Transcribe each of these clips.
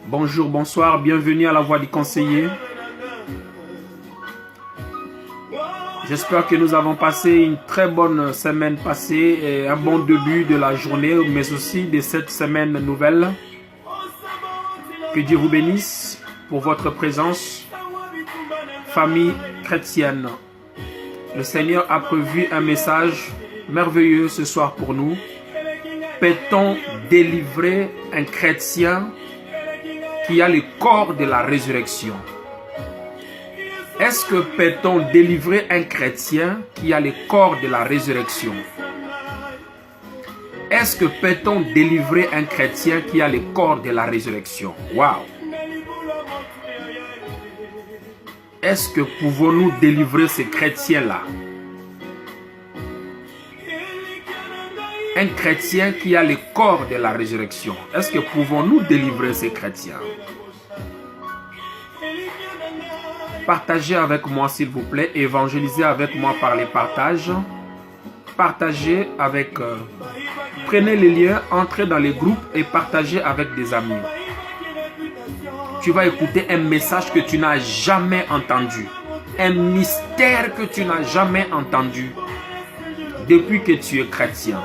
Bonjour, bonsoir, bienvenue à la Voix du Conseiller. J'espère que nous avons passé une très bonne semaine passée et un bon début de la journée, mais aussi de cette semaine nouvelle. Que Dieu vous bénisse pour votre présence, famille chrétienne. Le Seigneur a prévu un message merveilleux ce soir pour nous. Peut-on délivrer un chrétien qui a le corps de la résurrection? Est-ce que peut-on délivrer un chrétien qui a le corps de la résurrection? Est-ce que peut-on délivrer un chrétien qui a le corps de la résurrection? Waouh! Est-ce que pouvons-nous délivrer ces chrétiens-là? Un chrétien qui a le corps de la résurrection. Est-ce que pouvons-nous délivrer ces chrétiens? Partagez avec moi s'il vous plaît. Évangélisez avec moi par les partages. Partagez avec... prenez les liens, entrez dans les groupes et partagez avec des amis. Tu vas écouter un message que tu n'as jamais entendu. Un mystère que tu n'as jamais entendu depuis que tu es chrétien.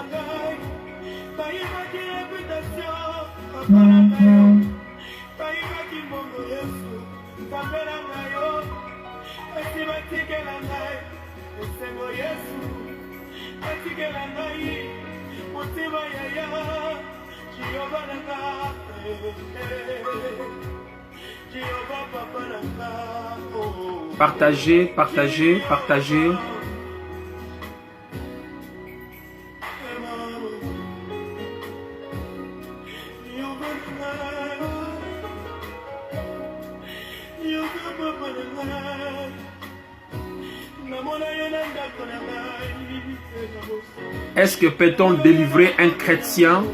Partagez, partagez, partagez. Est-ce que peut-on délivrer un chrétien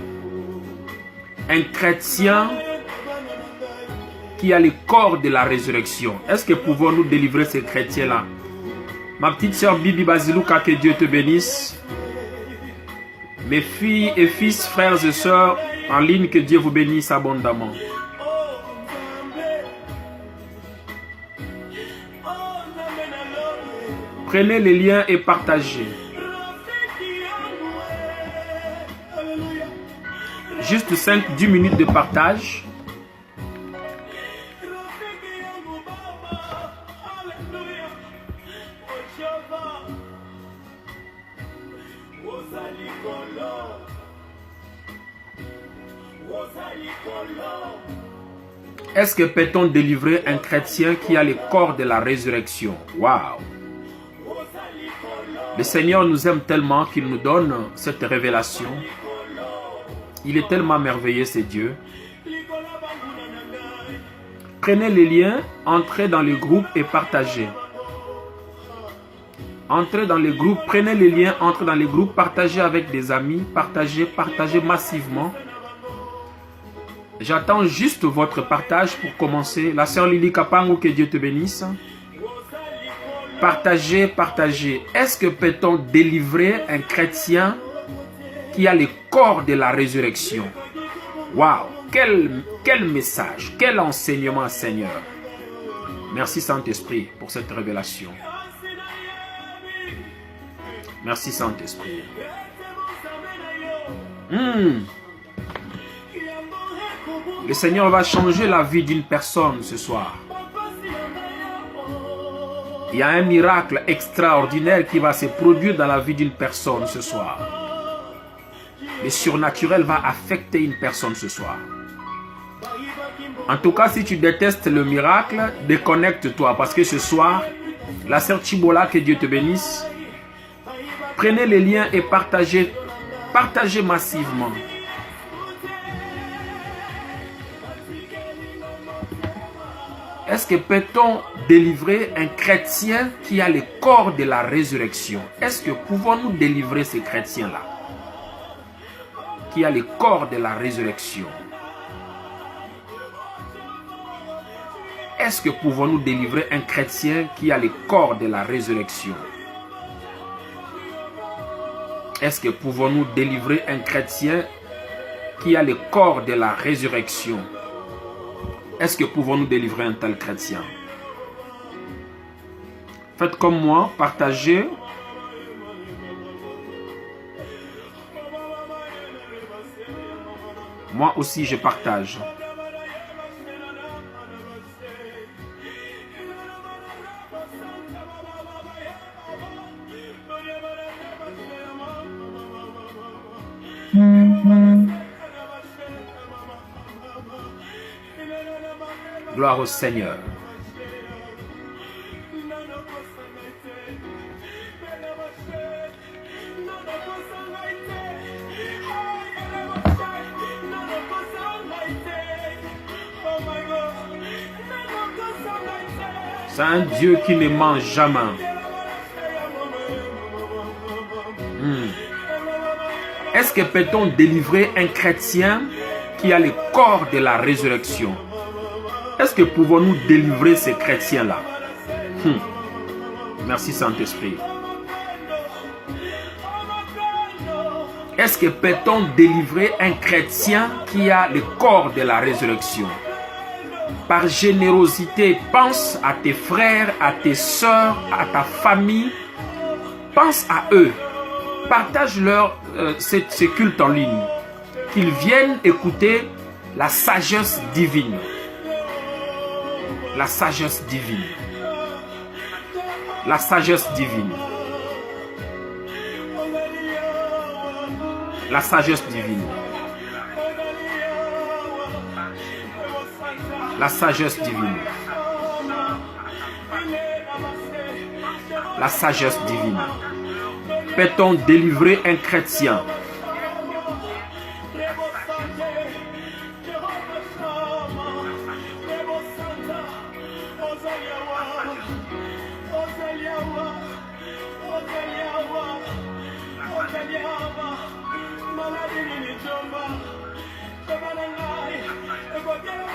qui a le corps de la résurrection? Est-ce que pouvons-nous délivrer ces chrétiens-là? Ma petite sœur Bibi Basilouka, que Dieu te bénisse. Mes filles et fils, frères et sœurs en ligne, que Dieu vous bénisse abondamment. Prenez les liens et partagez. Juste 5-10 minutes de partage. Est-ce que peut-on délivrer un chrétien qui a le corps de la résurrection? Waouh! Le Seigneur nous aime tellement qu'il nous donne cette révélation. Il est tellement merveilleux, c'est Dieu. Prenez les liens, entrez dans les groupes et partagez. Entrez dans les groupes, prenez les liens, entrez dans les groupes, partagez avec des amis, partagez massivement. J'attends juste votre partage pour commencer. La sœur Lily Kapango, que Dieu te bénisse. Partagez, partagez. Est-ce que peut-on délivrer un chrétien qui a le corps de la résurrection? Waouh! Quel message, quel enseignement, Seigneur. Merci Saint-Esprit pour cette révélation. Merci Saint-Esprit. Le Seigneur va changer la vie d'une personne ce soir. Il y a un miracle extraordinaire qui va se produire dans la vie d'une personne ce soir. Le surnaturel va affecter une personne ce soir. En tout cas, si tu détestes le miracle, déconnecte-toi parce que ce soir, la sœur Chibola, que Dieu te bénisse, prenez les liens et partagez massivement. Est-ce que peut-on délivrer un chrétien qui a le corps de la résurrection? Est-ce que pouvons-nous délivrer ces chrétiens-là qui a le corps de la résurrection? Est-ce que pouvons-nous délivrer un chrétien qui a le corps de la résurrection? Est-ce que pouvons-nous délivrer un chrétien qui a le corps de la résurrection? Est-ce que pouvons-nous délivrer un tel chrétien? Faites comme moi, partagez. Moi aussi, je partage. Gloire au Seigneur. C'est un Dieu qui ne ment jamais. Est-ce que peut-on délivrer un chrétien qui a le corps de la résurrection? Est-ce que pouvons-nous délivrer ces chrétiens-là? Merci Saint-Esprit. Est-ce que peut-on délivrer un chrétien qui a le corps de la résurrection? Par générosité, pense à tes frères, à tes sœurs, à ta famille. Pense à eux. Partage-leur ce culte en ligne. Qu'ils viennent écouter la sagesse divine. La sagesse divine. La sagesse divine. La sagesse divine. La sagesse divine. La sagesse divine. Peut-on délivrer un chrétien?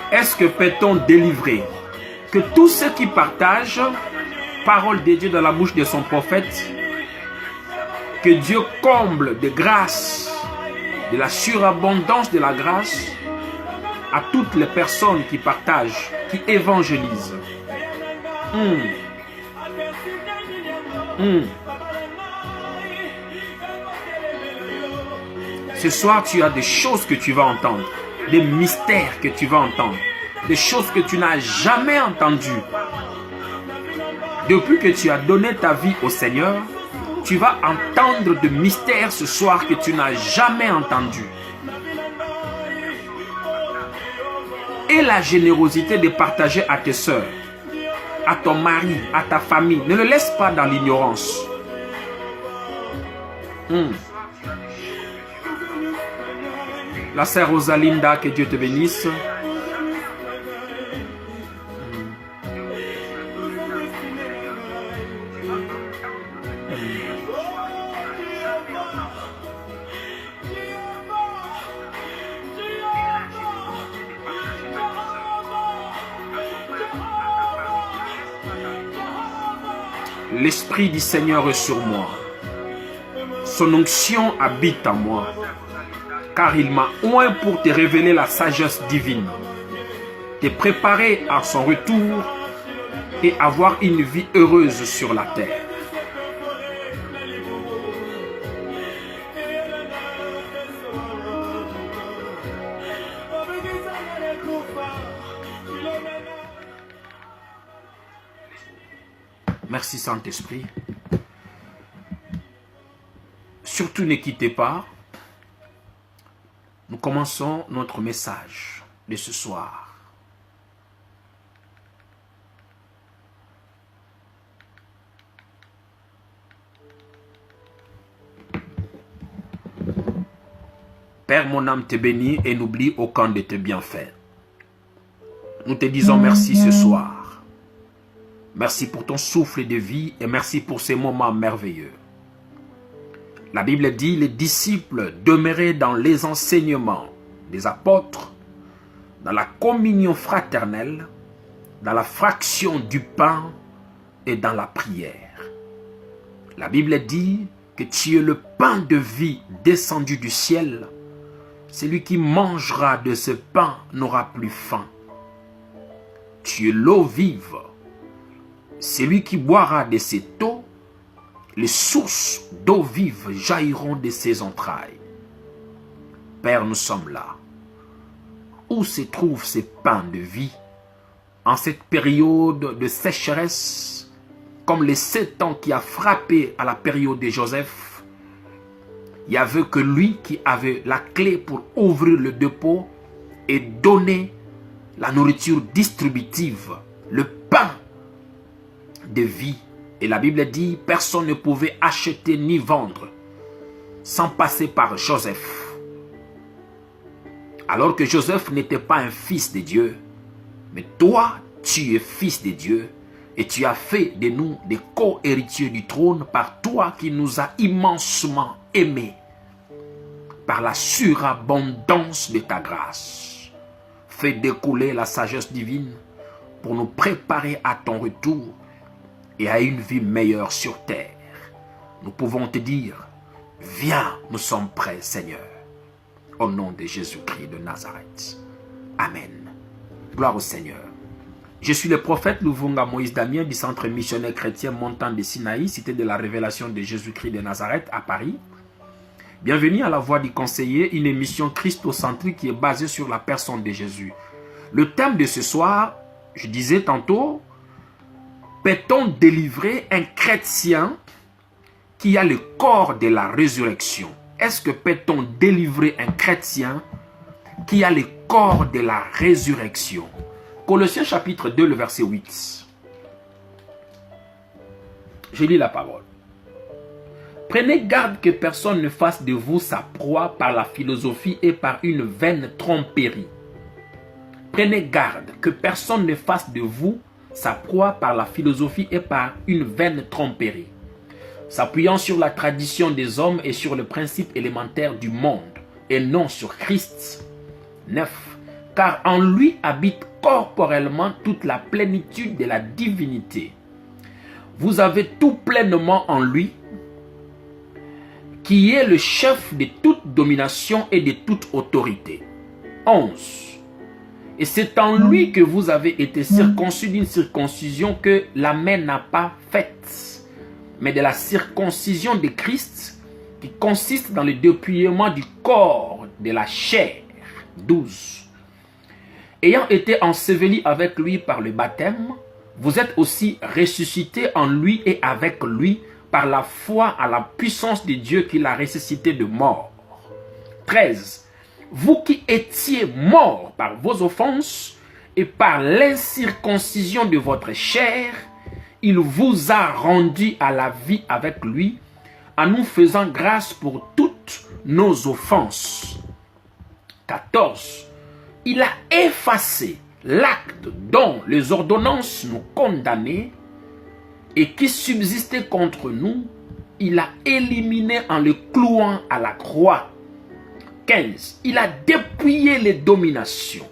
Est-ce que peut-on délivrer? Que tous ceux qui partagent parole de Dieu dans la bouche de son prophète, que Dieu comble de grâce, de la surabondance de la grâce à toutes les personnes qui partagent, qui évangélisent. Ce soir, tu as des choses que tu vas entendre, des mystères que tu vas entendre, des choses que tu n'as jamais entendues. Depuis que tu as donné ta vie au Seigneur, tu vas entendre de mystères ce soir que tu n'as jamais entendus. Et la générosité de partager à tes sœurs, à ton mari, à ta famille. Ne le laisse pas dans l'ignorance. La sœur Rosalinda, que Dieu te bénisse. L'Esprit du Seigneur est sur moi. Son onction habite en moi. Car il m'a oint pour te révéler la sagesse divine, te préparer à son retour et avoir une vie heureuse sur la terre. Merci Saint-Esprit. Surtout ne quittez pas. Nous commençons notre message de ce soir. Père, mon âme te bénit et n'oublie aucun de tes bienfaits. Nous te disons merci ce soir. Merci pour ton souffle de vie et merci pour ces moments merveilleux. La Bible dit, les disciples demeuraient dans les enseignements des apôtres, dans la communion fraternelle, dans la fraction du pain et dans la prière. La Bible dit que tu es le pain de vie descendu du ciel. Celui qui mangera de ce pain n'aura plus faim. Tu es l'eau vive. Celui qui boira de cette eau, les sources d'eau vive jailliront de ses entrailles. Père, nous sommes là. Où se trouve ce pain de vie en cette période de sécheresse, comme les 7 ans qui a frappé à la période de Joseph? Il n'y avait que lui qui avait la clé pour ouvrir le dépôt et donner la nourriture distributive, le pain de vie. Et la Bible dit, personne ne pouvait acheter ni vendre sans passer par Joseph. Alors que Joseph n'était pas un fils de Dieu, mais toi, tu es fils de Dieu et tu as fait de nous des co-héritiers du trône par toi qui nous as immensement aimés par la surabondance de ta grâce. Fais découler la sagesse divine pour nous préparer à ton retour et à une vie meilleure sur terre. Nous pouvons te dire, viens, nous sommes prêts, Seigneur. Au nom de Jésus-Christ de Nazareth. Amen. Gloire au Seigneur. Je suis le prophète Luvunga Moïse Damien du Centre missionnaire chrétien Montagne de Sinaï, cité de la révélation de Jésus-Christ de Nazareth à Paris. Bienvenue à La Voix du Conseiller, une émission christocentrique qui est basée sur la personne de Jésus. Le thème de ce soir, je disais tantôt, peut-on délivrer un chrétien qui a le corps de la résurrection? Est-ce que peut-on délivrer un chrétien qui a le corps de la résurrection? Colossiens chapitre 2, le verset 8. Je lis la parole. Prenez garde que personne ne fasse de vous sa proie par la philosophie et par une vaine tromperie. Prenez garde que personne ne fasse de vous sa proie par la philosophie et par une vaine tromperie, s'appuyant sur la tradition des hommes et sur le principe élémentaire du monde, et non sur Christ. 9. Car en lui habite corporellement toute la plénitude de la divinité. Vous avez tout pleinement en lui, qui est le chef de toute domination et de toute autorité. 11. Et c'est en lui que vous avez été circoncis d'une circoncision que la main n'a pas faite, mais de la circoncision de Christ qui consiste dans le dépouillement du corps de la chair. 12. Ayant été ensevelis avec lui par le baptême, vous êtes aussi ressuscités en lui et avec lui par la foi à la puissance de Dieu qui l'a ressuscité de mort. 13. Vous qui étiez morts par vos offenses et par l'incirconcision de votre chair, il vous a rendu à la vie avec lui, en nous faisant grâce pour toutes nos offenses. 14. Il a effacé l'acte dont les ordonnances nous condamnaient et qui subsistait contre nous, il a éliminé en le clouant à la croix. 15. Il a dépouillé les dominations,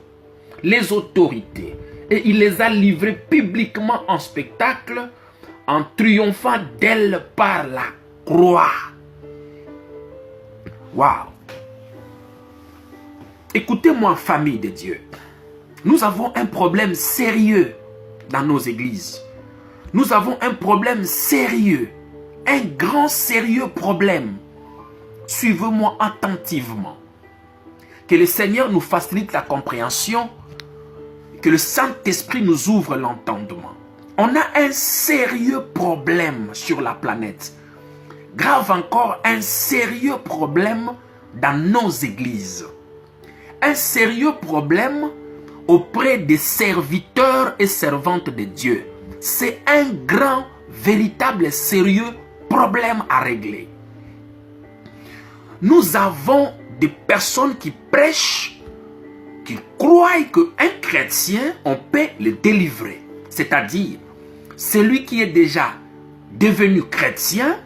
les autorités, et il les a livrées publiquement en spectacle en triomphant d'elle par la croix. Waouh! Écoutez-moi, famille de Dieu. Nous avons un problème sérieux dans nos églises. Nous avons un problème sérieux. Un grand sérieux problème. Suivez-moi attentivement. Que le Seigneur nous facilite la compréhension. Que le Saint-Esprit nous ouvre l'entendement. On a un sérieux problème sur la planète. Grave encore, un sérieux problème dans nos églises. Un sérieux problème auprès des serviteurs et servantes de Dieu. C'est un grand, véritable, sérieux problème à régler. Nous avons des personnes qui prêchent, qui croient qu'un chrétien, on peut le délivrer. C'est-à-dire, celui qui est déjà devenu chrétien,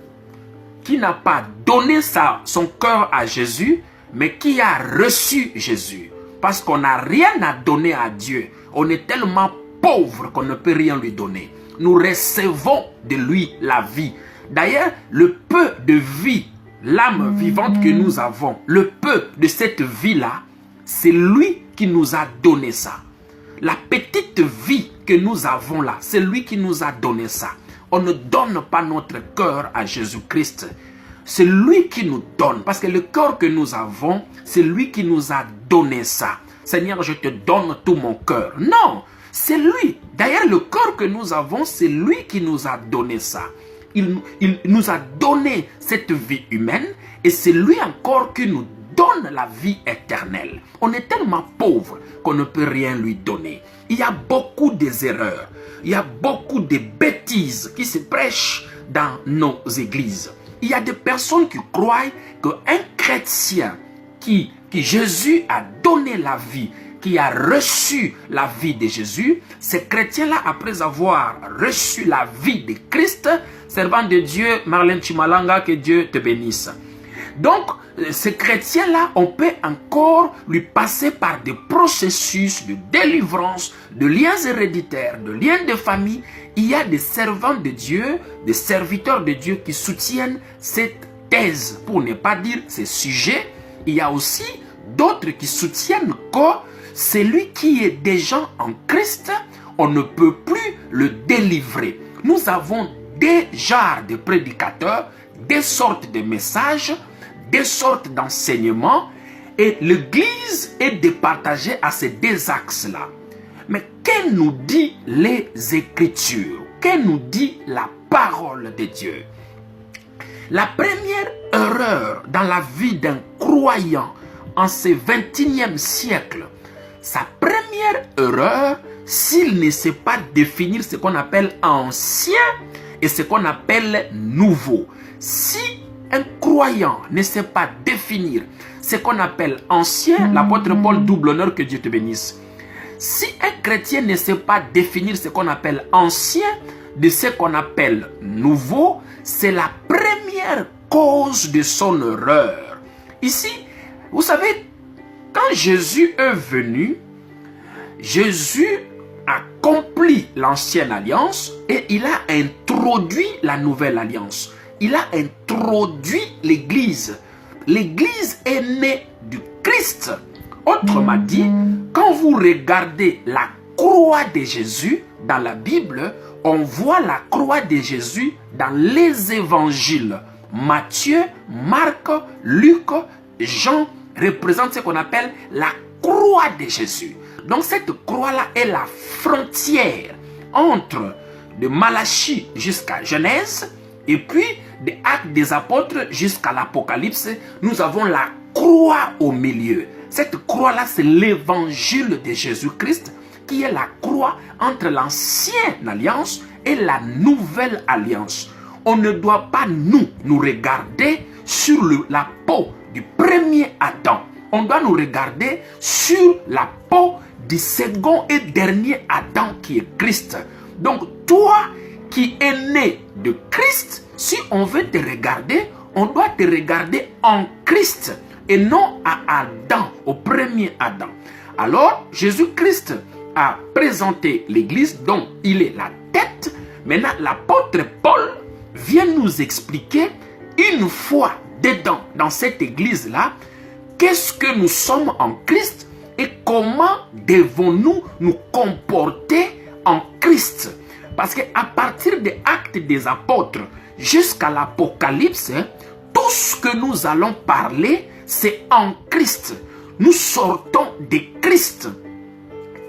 qui n'a pas donné son cœur à Jésus, mais qui a reçu Jésus. Parce qu'on n'a rien à donner à Dieu. On est tellement pauvre qu'on ne peut rien lui donner. Nous recevons de lui la vie. D'ailleurs, le peu de vie, l'âme vivante que nous avons, le peu de cette vie-là, c'est lui qui nous a donné ça. La petite vie que nous avons là, c'est lui qui nous a donné ça. On ne donne pas notre cœur à Jésus-Christ. C'est lui qui nous donne. Parce que le cœur que nous avons, c'est lui qui nous a donné ça. Seigneur, je te donne tout mon cœur. Non, c'est lui. D'ailleurs, le cœur que nous avons, c'est lui qui nous a donné ça. Il nous a donné cette vie humaine et c'est lui encore qui nous donne la vie éternelle. On est tellement pauvre qu'on ne peut rien lui donner. Il y a beaucoup d'erreurs. Il y a beaucoup de bêtises qui se prêchent dans nos églises. Il y a des personnes qui croient qu'un chrétien qui Jésus a donné la vie, qui a reçu la vie de Jésus, ce chrétien-là, après avoir reçu la vie de Christ, servant de Dieu, Marlène Chimalanga, que Dieu te bénisse. Donc, ce chrétien-là, on peut encore lui passer par des processus de délivrance, de liens héréditaires, de liens de famille. Il y a des servants de Dieu, des serviteurs de Dieu qui soutiennent cette thèse, pour ne pas dire ce sujet. Il y a aussi d'autres qui soutiennent que celui qui est déjà en Christ, on ne peut plus le délivrer. Nous avons des genres de prédicateurs, des sortes de messages, des sortes d'enseignements, et l'Église est départagée à ces deux axes-là. Mais que nous dit les Écritures? Que nous dit la parole de Dieu? La première erreur dans la vie d'un croyant en ce 21e siècle, sa première erreur, s'il ne sait pas définir ce qu'on appelle ancien et ce qu'on appelle nouveau. Si un croyant ne sait pas définir ce qu'on appelle ancien, l'apôtre Paul, double honneur, que Dieu te bénisse. Si un chrétien ne sait pas définir ce qu'on appelle ancien de ce qu'on appelle nouveau, c'est la première cause de son erreur. Ici, vous savez, quand Jésus est venu, Jésus a accompli l'ancienne alliance et il a introduit la nouvelle alliance. Il a introduit l'Église. L'Église est née du Christ. Autrement dit, quand vous regardez la croix de Jésus dans la Bible, on voit la croix de Jésus dans les évangiles. Matthieu, Marc, Luc, Jean représentent ce qu'on appelle la croix de Jésus. Donc cette croix-là est la frontière entre de Malachie jusqu'à Genèse et puis des Actes des Apôtres jusqu'à l'Apocalypse. Nous avons la croix au milieu. Cette croix-là, c'est l'évangile de Jésus-Christ qui est la croix entre l'ancienne alliance et la nouvelle alliance. On ne doit pas nous regarder sur la peau du premier Adam. On doit nous regarder sur la peau du second et dernier Adam qui est Christ. Donc toi qui es né de Christ, si on veut te regarder, on doit te regarder en Christ et non à Adam, au premier Adam. Alors Jésus-Christ a présenté l'Église dont il est la tête, Maintenant, l'apôtre Paul vient nous expliquer une fois dedans, dans cette église-là, qu'est-ce que nous sommes en Christ et comment devons-nous nous comporter en Christ. Parce qu'à partir des Actes des Apôtres jusqu'à l'Apocalypse, tout ce que nous allons parler, c'est en Christ. Nous sortons de Christ.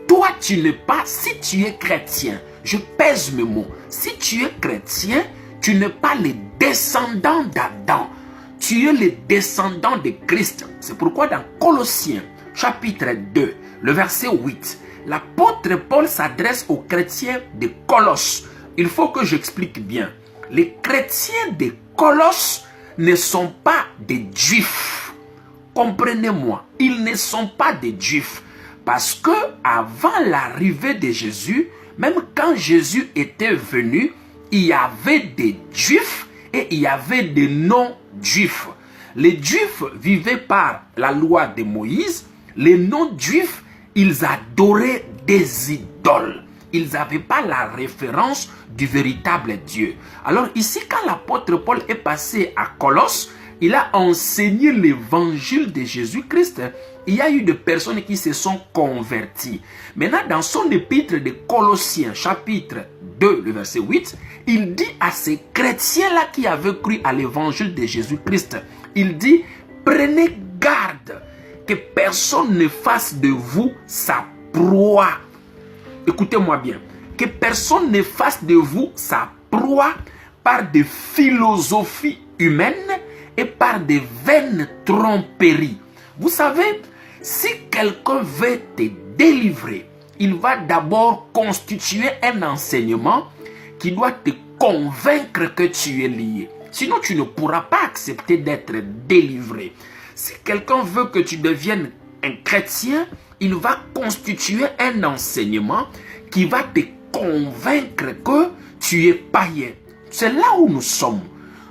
Toi, tu n'es pas, si tu es chrétien, je pèse mes mots, si tu es chrétien, tu n'es pas le descendant d'Adam. Tu es le descendant de Christ. C'est pourquoi dans Colossiens, chapitre 2, le verset 8, l'apôtre Paul s'adresse aux chrétiens de Colosse. Il faut que j'explique bien. Les chrétiens de Colosse ne sont pas des juifs. Comprenez-moi, ils ne sont pas des juifs. Parce que avant l'arrivée de Jésus, même quand Jésus était venu, il y avait des juifs et il y avait des non-juifs. Les juifs vivaient par la loi de Moïse. Les non-juifs, ils adoraient des idoles. Ils n'avaient pas la référence du véritable Dieu. Alors ici, quand l'apôtre Paul est passé à Colosse, il a enseigné l'évangile de Jésus-Christ. Il y a eu des personnes qui se sont converties. Maintenant, dans son épître de Colossiens, chapitre 2, le verset 8, il dit à ces chrétiens-là qui avaient cru à l'évangile de Jésus-Christ, il dit, prenez garde que personne ne fasse de vous sa proie. Écoutez-moi bien. Que personne ne fasse de vous sa proie par des philosophies humaines et par des vaines tromperies. Vous savez, si quelqu'un veut te délivrer, il va d'abord constituer un enseignement qui doit te convaincre que tu es lié. Sinon, tu ne pourras pas accepter d'être délivré. Si quelqu'un veut que tu deviennes un chrétien, il va constituer un enseignement qui va te convaincre que tu es païen. C'est là où nous sommes.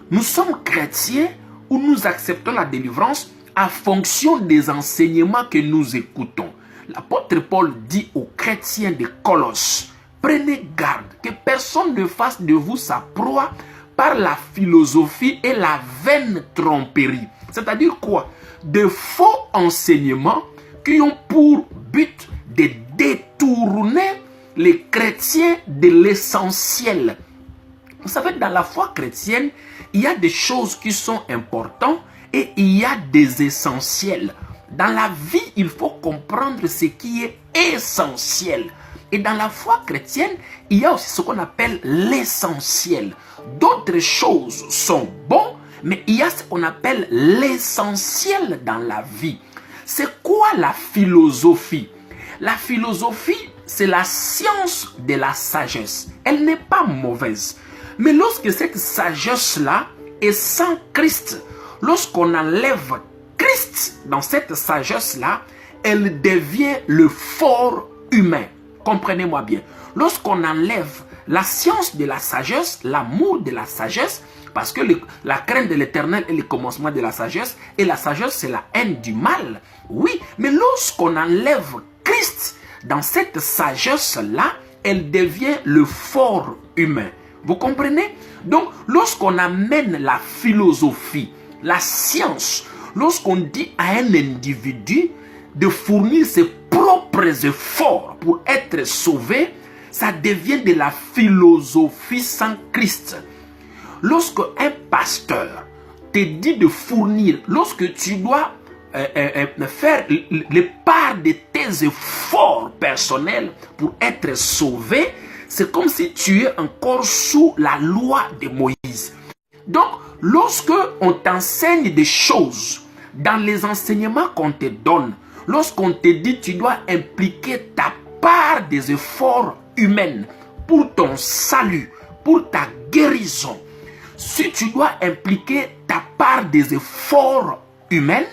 Nous sommes chrétiens où nous acceptons la délivrance en fonction des enseignements que nous écoutons. L'apôtre Paul dit aux chrétiens de Colosse, prenez garde que personne ne fasse de vous sa proie par la philosophie et la vaine tromperie. C'est-à-dire quoi? De faux enseignements qui ont pour but de détourner les chrétiens de l'essentiel. Vous savez, dans la foi chrétienne, il y a des choses qui sont importantes et il y a des essentiels. Dans la vie, il faut comprendre ce qui est essentiel. Et dans la foi chrétienne, il y a aussi ce qu'on appelle l'essentiel. D'autres choses sont bonnes, mais il y a ce qu'on appelle l'essentiel dans la vie. C'est quoi la philosophie? La philosophie, c'est la science de la sagesse. Elle n'est pas mauvaise. Mais lorsque cette sagesse-là est sans Christ, lorsqu'on enlève Christ dans cette sagesse-là, elle devient le fort humain. Comprenez-moi bien. Lorsqu'on enlève la science de la sagesse, l'amour de la sagesse, parce que la crainte de l'éternel est le commencement de la sagesse, et la sagesse c'est la haine du mal. Oui, mais lorsqu'on enlève Christ dans cette sagesse-là, elle devient le fort humain. Vous comprenez? Donc, lorsqu'on amène la philosophie, la science, lorsqu'on dit à un individu de fournir ses propres efforts pour être sauvé, ça devient de la philosophie sans Christ. Lorsque un pasteur te dit de fournir, lorsque tu dois faire les parts de tes efforts personnels pour être sauvé, c'est comme si tu es encore sous la loi de Moïse. Donc, lorsque on t'enseigne des choses, dans les enseignements qu'on te donne, lorsqu'on te dit tu dois impliquer ta part des efforts humains pour ton salut, pour ta guérison, si tu dois impliquer ta part des efforts humains,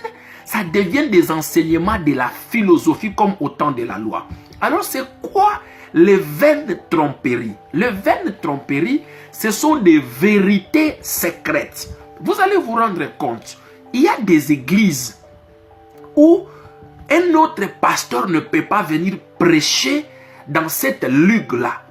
ça devient des enseignements de la philosophie comme au temps de la loi. Alors c'est quoi les vaines tromperies? Les vaines tromperies, ce sont des vérités secrètes. Vous allez vous rendre compte, il y a des églises où un autre pasteur ne peut pas venir prêcher dans cette lugue-là.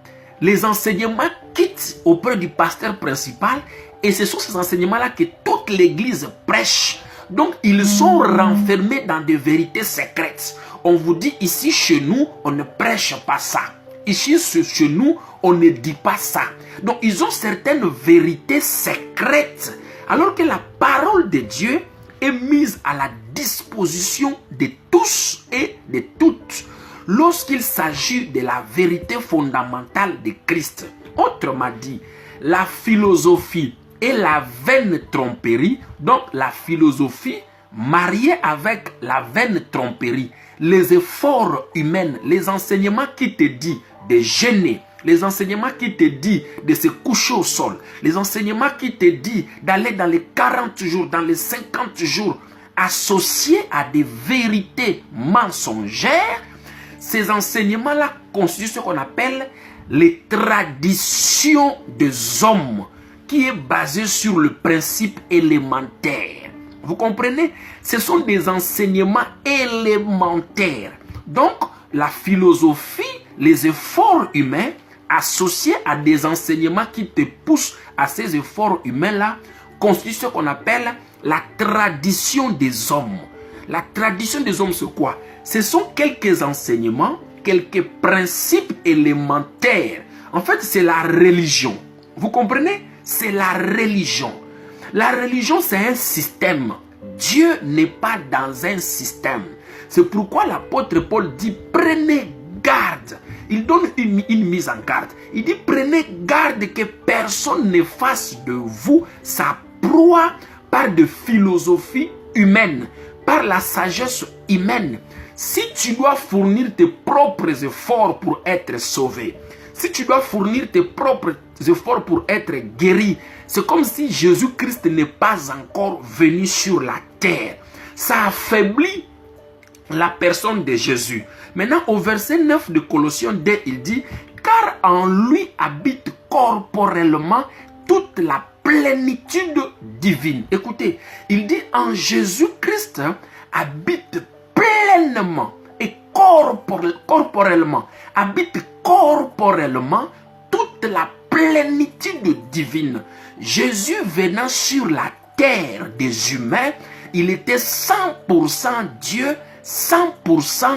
Les enseignements quitte auprès du pasteur principal et ce sont ces enseignements-là que toute l'église prêche. Donc, ils sont renfermés dans des vérités secrètes. On vous dit ici, chez nous, on ne prêche pas ça. Ici, chez nous, on ne dit pas ça. Donc, ils ont certaines vérités secrètes. Alors que la parole de Dieu est mise à la disposition de tous et de toutes lorsqu'il s'agit de la vérité fondamentale de Christ. Autrement dit, la philosophie et la vaine tromperie, donc la philosophie mariée avec la vaine tromperie, les efforts humains, les enseignements qui te disent de jeûner, les enseignements qui te disent de se coucher au sol, les enseignements qui te disent d'aller dans les 40 jours, dans les 50 jours, associés à des vérités mensongères, ces enseignements-là constituent ce qu'on appelle les traditions des hommes, qui est basé sur le principe élémentaire. Vous comprenez? Ce sont des enseignements élémentaires. Donc, la philosophie, les efforts humains associés à des enseignements qui te poussent à ces efforts humains-là constituent ce qu'on appelle la tradition des hommes. La tradition des hommes, c'est quoi? Ce sont quelques enseignements, quelques principes élémentaires. En fait, c'est la religion. Vous comprenez? C'est la religion. La religion, c'est un système. Dieu n'est pas dans un système. C'est pourquoi l'apôtre Paul dit, prenez garde. Il donne une mise en garde. Il dit, prenez garde que personne ne fasse de vous sa proie par de philosophie humaine, par la sagesse humaine. Si tu dois fournir tes propres efforts pour être sauvé, si tu dois fournir tes propres efforts pour être guéri, c'est comme si Jésus-Christ n'est pas encore venu sur la terre. Ça affaiblit la personne de Jésus. Maintenant, au verset 9 de Colossiens 2, il dit, car en lui habite corporellement toute la plénitude divine. Écoutez, il dit, en Jésus-Christ habite pleinement et corporellement, habite corporellement toute la plénitude divine. Jésus venant sur la terre des humains, il était 100% Dieu, 100%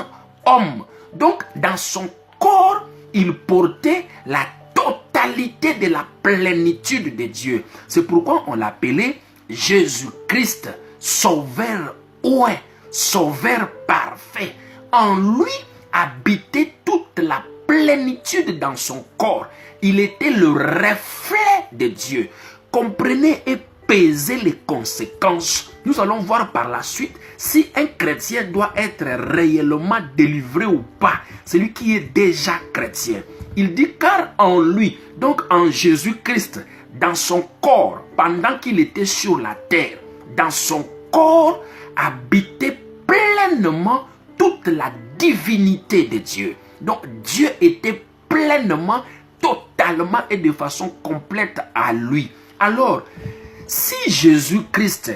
homme. Donc, dans son corps, il portait la totalité de la plénitude de Dieu. C'est pourquoi on l'appelait Jésus-Christ, sauveur oué, sauveur parfait. En lui habitait toute la plénitude dans son corps. Il était le reflet de Dieu. Comprenez et pesez les conséquences. Nous allons voir par la suite si un chrétien doit être réellement délivré ou pas. Celui qui est déjà chrétien. Il dit car en lui, donc en Jésus-Christ, dans son corps, pendant qu'il était sur la terre, dans son corps habitait pleinement toute la divinité de Dieu. Donc Dieu était pleinement, totalement et de façon complète à lui. Alors, si Jésus-Christ,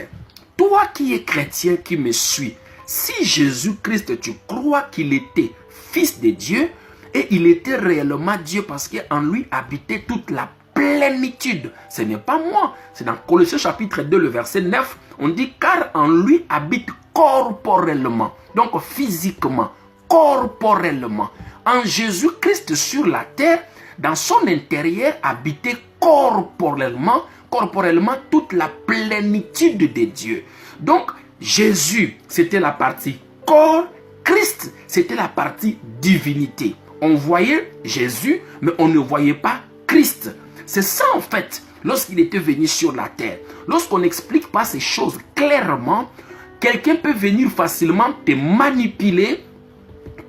toi qui es chrétien qui me suis, si Jésus-Christ, tu crois qu'il était fils de Dieu et il était réellement Dieu parce qu'en lui habitait toute la plénitude. Ce n'est pas moi. C'est dans Colossiens chapitre 2, le verset 9. On dit car en lui habite corporellement. Donc physiquement, corporellement. En Jésus-Christ sur la terre, dans son intérieur habitait corporellement toute la plénitude de Dieu. Donc Jésus, c'était la partie corps. Christ, c'était la partie divinité. On voyait Jésus, mais on ne voyait pas Christ. C'est ça en fait, lorsqu'il était venu sur la terre. Lorsqu'on n'explique pas ces choses clairement, quelqu'un peut venir facilement te manipuler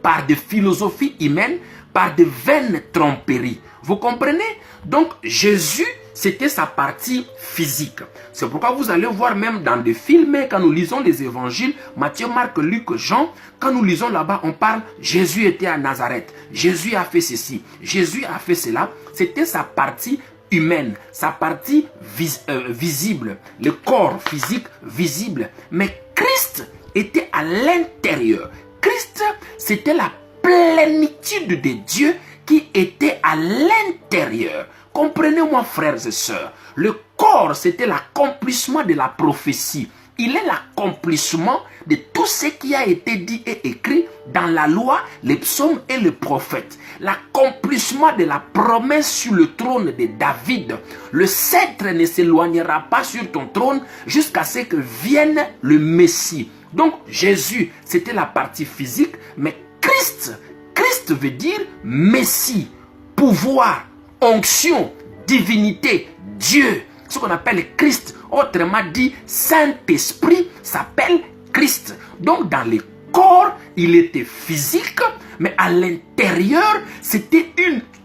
par des philosophies humaines, par de vaines tromperies. Vous comprenez? Donc Jésus, c'était sa partie physique. C'est pourquoi vous allez voir même dans des films, quand nous lisons les évangiles, Matthieu, Marc, Luc, Jean, quand nous lisons là-bas, on parle, Jésus était à Nazareth, Jésus a fait ceci, Jésus a fait cela. C'était sa partie humaine, sa partie visible, le corps physique visible. Mais Christ était à l'intérieur. Christ, c'était la plénitude de Dieu qui était à à l'intérieur. Comprenez-moi, frères et sœurs, le corps, c'était l'accomplissement de la prophétie. Il est l'accomplissement de tout ce qui a été dit et écrit dans la loi, les psaumes et les prophètes. L'accomplissement de la promesse sur le trône de David. Le sceptre ne s'éloignera pas sur ton trône jusqu'à ce que vienne le Messie. Donc Jésus, c'était la partie physique, mais Christ veut dire Messie, pouvoir, onction, divinité, Dieu. Ce qu'on appelle Christ, autrement dit, Saint-Esprit s'appelle Christ. Donc dans le corps, il était physique, mais à l'intérieur, c'était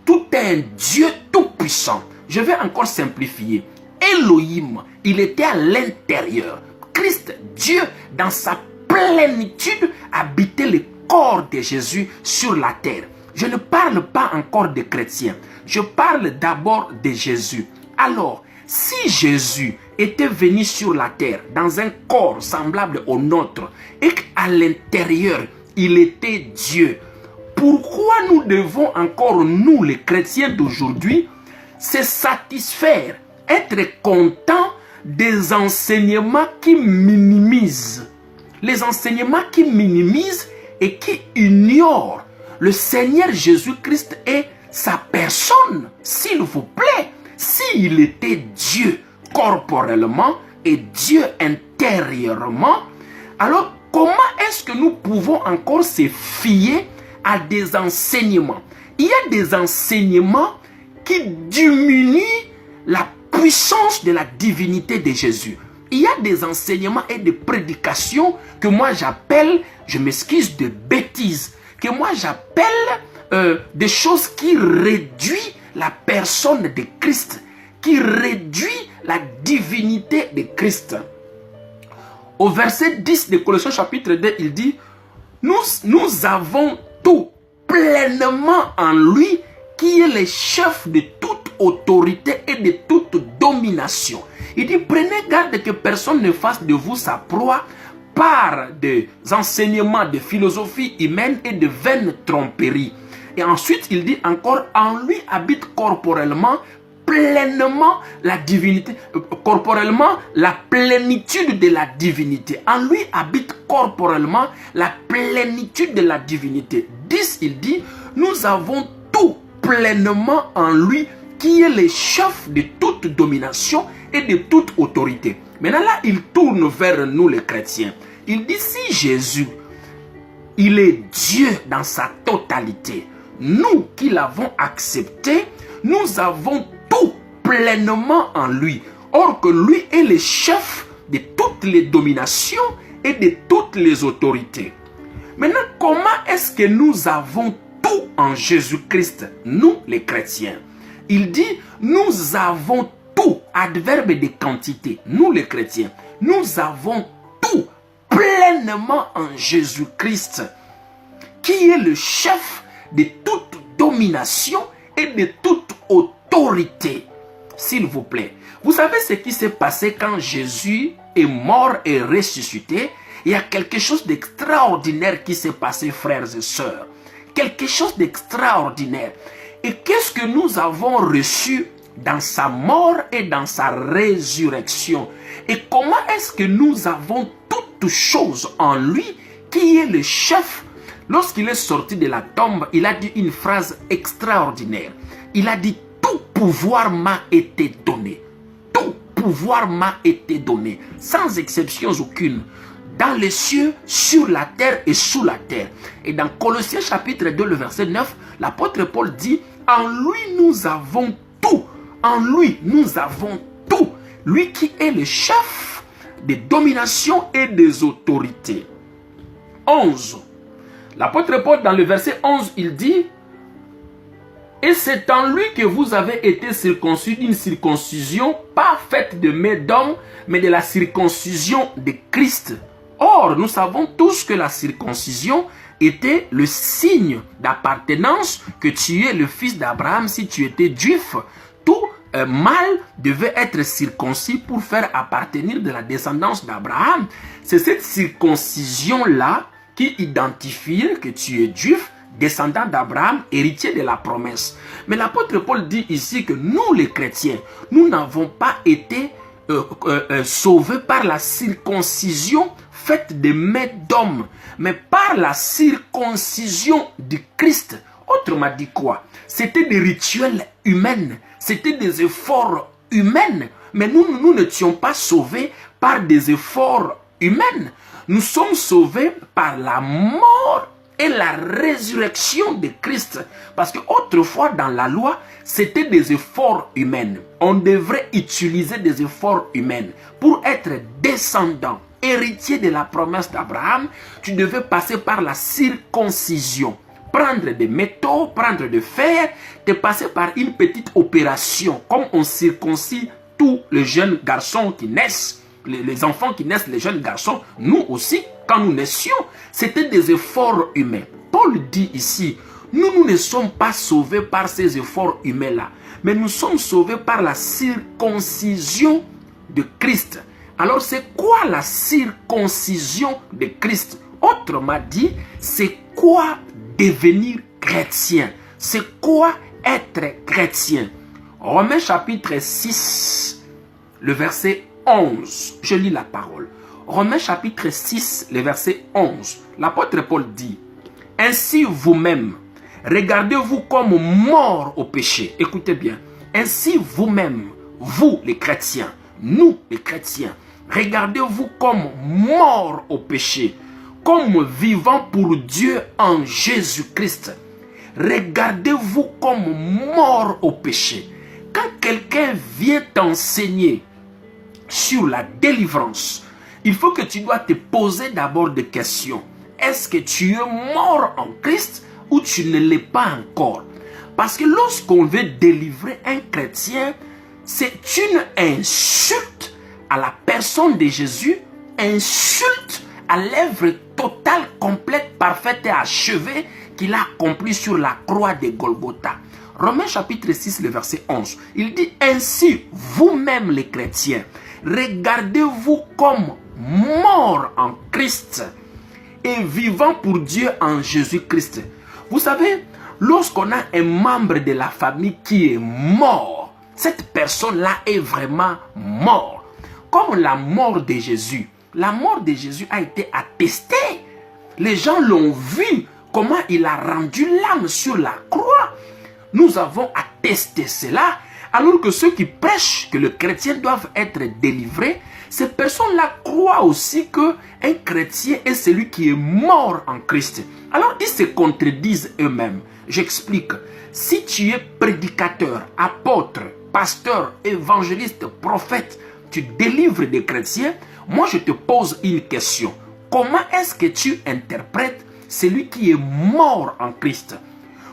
tout un Dieu tout-puissant. Je vais encore simplifier. Elohim, il était à l'intérieur. Christ, Dieu, dans sa plénitude, habitait le corps de Jésus sur la terre. Je ne parle pas encore de chrétiens. Je parle d'abord de Jésus. Alors, si Jésus était venu sur la terre dans un corps semblable au nôtre et qu'à l'intérieur, il était Dieu, pourquoi nous devons encore, nous les chrétiens d'aujourd'hui, se satisfaire, être contents des enseignements qui minimisent, les enseignements qui minimisent et qui ignorent le Seigneur Jésus-Christ et sa personne, s'il vous plaît. S'il était Dieu corporellement et Dieu intérieurement, alors comment est-ce que nous pouvons encore se fier à des enseignements? Il y a des enseignements qui diminuent la puissance de la divinité de Jésus. Il y a des enseignements et des prédications que moi j'appelle, je m'excuse, de bêtises, que moi j'appelle des choses qui réduisent la personne de Christ, qui réduit la divinité de Christ. Au verset 10 de Colossiens chapitre 2, il dit, nous avons tout pleinement en lui, qui est le chef de toute autorité et de toute domination. Il dit, prenez garde que personne ne fasse de vous sa proie par des enseignements de philosophie humaine et de vaines tromperies. Et ensuite, il dit encore, en lui habite corporellement, pleinement la divinité, corporellement la plénitude de la divinité. En lui habite corporellement la plénitude de la divinité. 10, il dit, nous avons tout pleinement en lui, qui est le chef de toute domination et de toute autorité. Maintenant là, il tourne vers nous les chrétiens. Il dit, si Jésus, il est Dieu dans sa totalité, nous qui l'avons accepté, nous avons tout pleinement en lui. Or que lui est le chef de toutes les dominations et de toutes les autorités. Maintenant, comment est-ce que nous avons tout en Jésus-Christ, nous les chrétiens? Il dit, nous avons tout, adverbe de quantité, nous les chrétiens, nous avons tout pleinement en Jésus-Christ, qui est le chef de toute domination et de toute autorité. S'il vous plaît, vous savez ce qui s'est passé quand Jésus est mort et ressuscité? Il y a quelque chose d'extraordinaire qui s'est passé, frères et sœurs. Quelque chose d'extraordinaire. Et qu'est-ce que nous avons reçu dans sa mort et dans sa résurrection? Et comment est-ce que nous avons toutes choses en lui, qui est le chef? Lorsqu'il est sorti de la tombe, il a dit une phrase extraordinaire. Il a dit, tout pouvoir m'a été donné. Tout pouvoir m'a été donné, sans exception aucune, dans les cieux, sur la terre et sous la terre. Et dans Colossiens chapitre 2, le verset 9, l'apôtre Paul dit, en lui nous avons tout. En lui nous avons tout. Lui qui est le chef des dominations et des autorités. 11. L'apôtre Paul, dans le verset 11, il dit, et c'est en lui que vous avez été circoncis d'une circoncision pas faite de main d'homme, mais de la circoncision de Christ. Or, nous savons tous que la circoncision était le signe d'appartenance, que tu es le fils d'Abraham si tu étais juif. Tout mâle devait être circoncis pour faire appartenir de la descendance d'Abraham. C'est cette circoncision-là qui identifie que tu es juif descendants d'Abraham, héritiers de la promesse. Mais l'apôtre Paul dit ici que nous les chrétiens, nous n'avons pas été sauvés par la circoncision faite des mains d'hommes, mais par la circoncision du Christ. Autrement dit quoi? C'était des rituels humains, c'était des efforts humains, mais nous n'étions pas sauvés par des efforts humains. Nous sommes sauvés par la mort et la résurrection de Christ. Parce que autrefois dans la loi, c'était des efforts humains. On devrait utiliser des efforts humains. Pour être descendant, héritier de la promesse d'Abraham, tu devais passer par la circoncision. Prendre des métaux, prendre du fer, te passer par une petite opération. Comme on circoncie tous les jeunes garçons qui naissent, les enfants qui naissent, les jeunes garçons, nous aussi, quand nous naissions, c'était des efforts humains. Paul dit ici, nous ne sommes pas sauvés par ces efforts humains-là, mais nous sommes sauvés par la circoncision de Christ. Alors c'est quoi la circoncision de Christ? Autrement dit, c'est quoi devenir chrétien? C'est quoi être chrétien? Romains chapitre 6, le verset 11. Je lis la parole. Romains chapitre 6, le verset 11. L'apôtre Paul dit, « Ainsi vous-même, regardez-vous comme morts au péché. » Écoutez bien. « Ainsi vous-même, vous les chrétiens, nous les chrétiens, regardez-vous comme morts au péché, comme vivants pour Dieu en Jésus-Christ. » Regardez-vous comme morts au péché. Quand quelqu'un vient t'enseigner sur la délivrance, il faut que tu dois te poser d'abord des questions. Est-ce que tu es mort en Christ ou tu ne l'es pas encore? Parce que lorsqu'on veut délivrer un chrétien, c'est une insulte à la personne de Jésus, insulte à l'œuvre totale, complète, parfaite et achevée qu'il a accomplie sur la croix de Golgotha. Romains chapitre 6, le verset 11. Il dit ainsi, vous-même les chrétiens, regardez-vous comme morts en Christ et vivants pour Dieu en Jésus-Christ. Vous savez, lorsqu'on a un membre de la famille qui est mort, cette personne-là est vraiment morte. Comme la mort de Jésus. La mort de Jésus a été attestée. Les gens l'ont vu, comment il a rendu l'âme sur la croix. Nous avons attesté cela, alors que ceux qui prêchent que les chrétiens doivent être délivrés, ces personnes-là croient aussi qu'un chrétien est celui qui est mort en Christ. Alors ils se contredisent eux-mêmes. J'explique. Si tu es prédicateur, apôtre, pasteur, évangéliste, prophète, tu délivres des chrétiens, moi je te pose une question. Comment est-ce que tu interprètes celui qui est mort en Christ?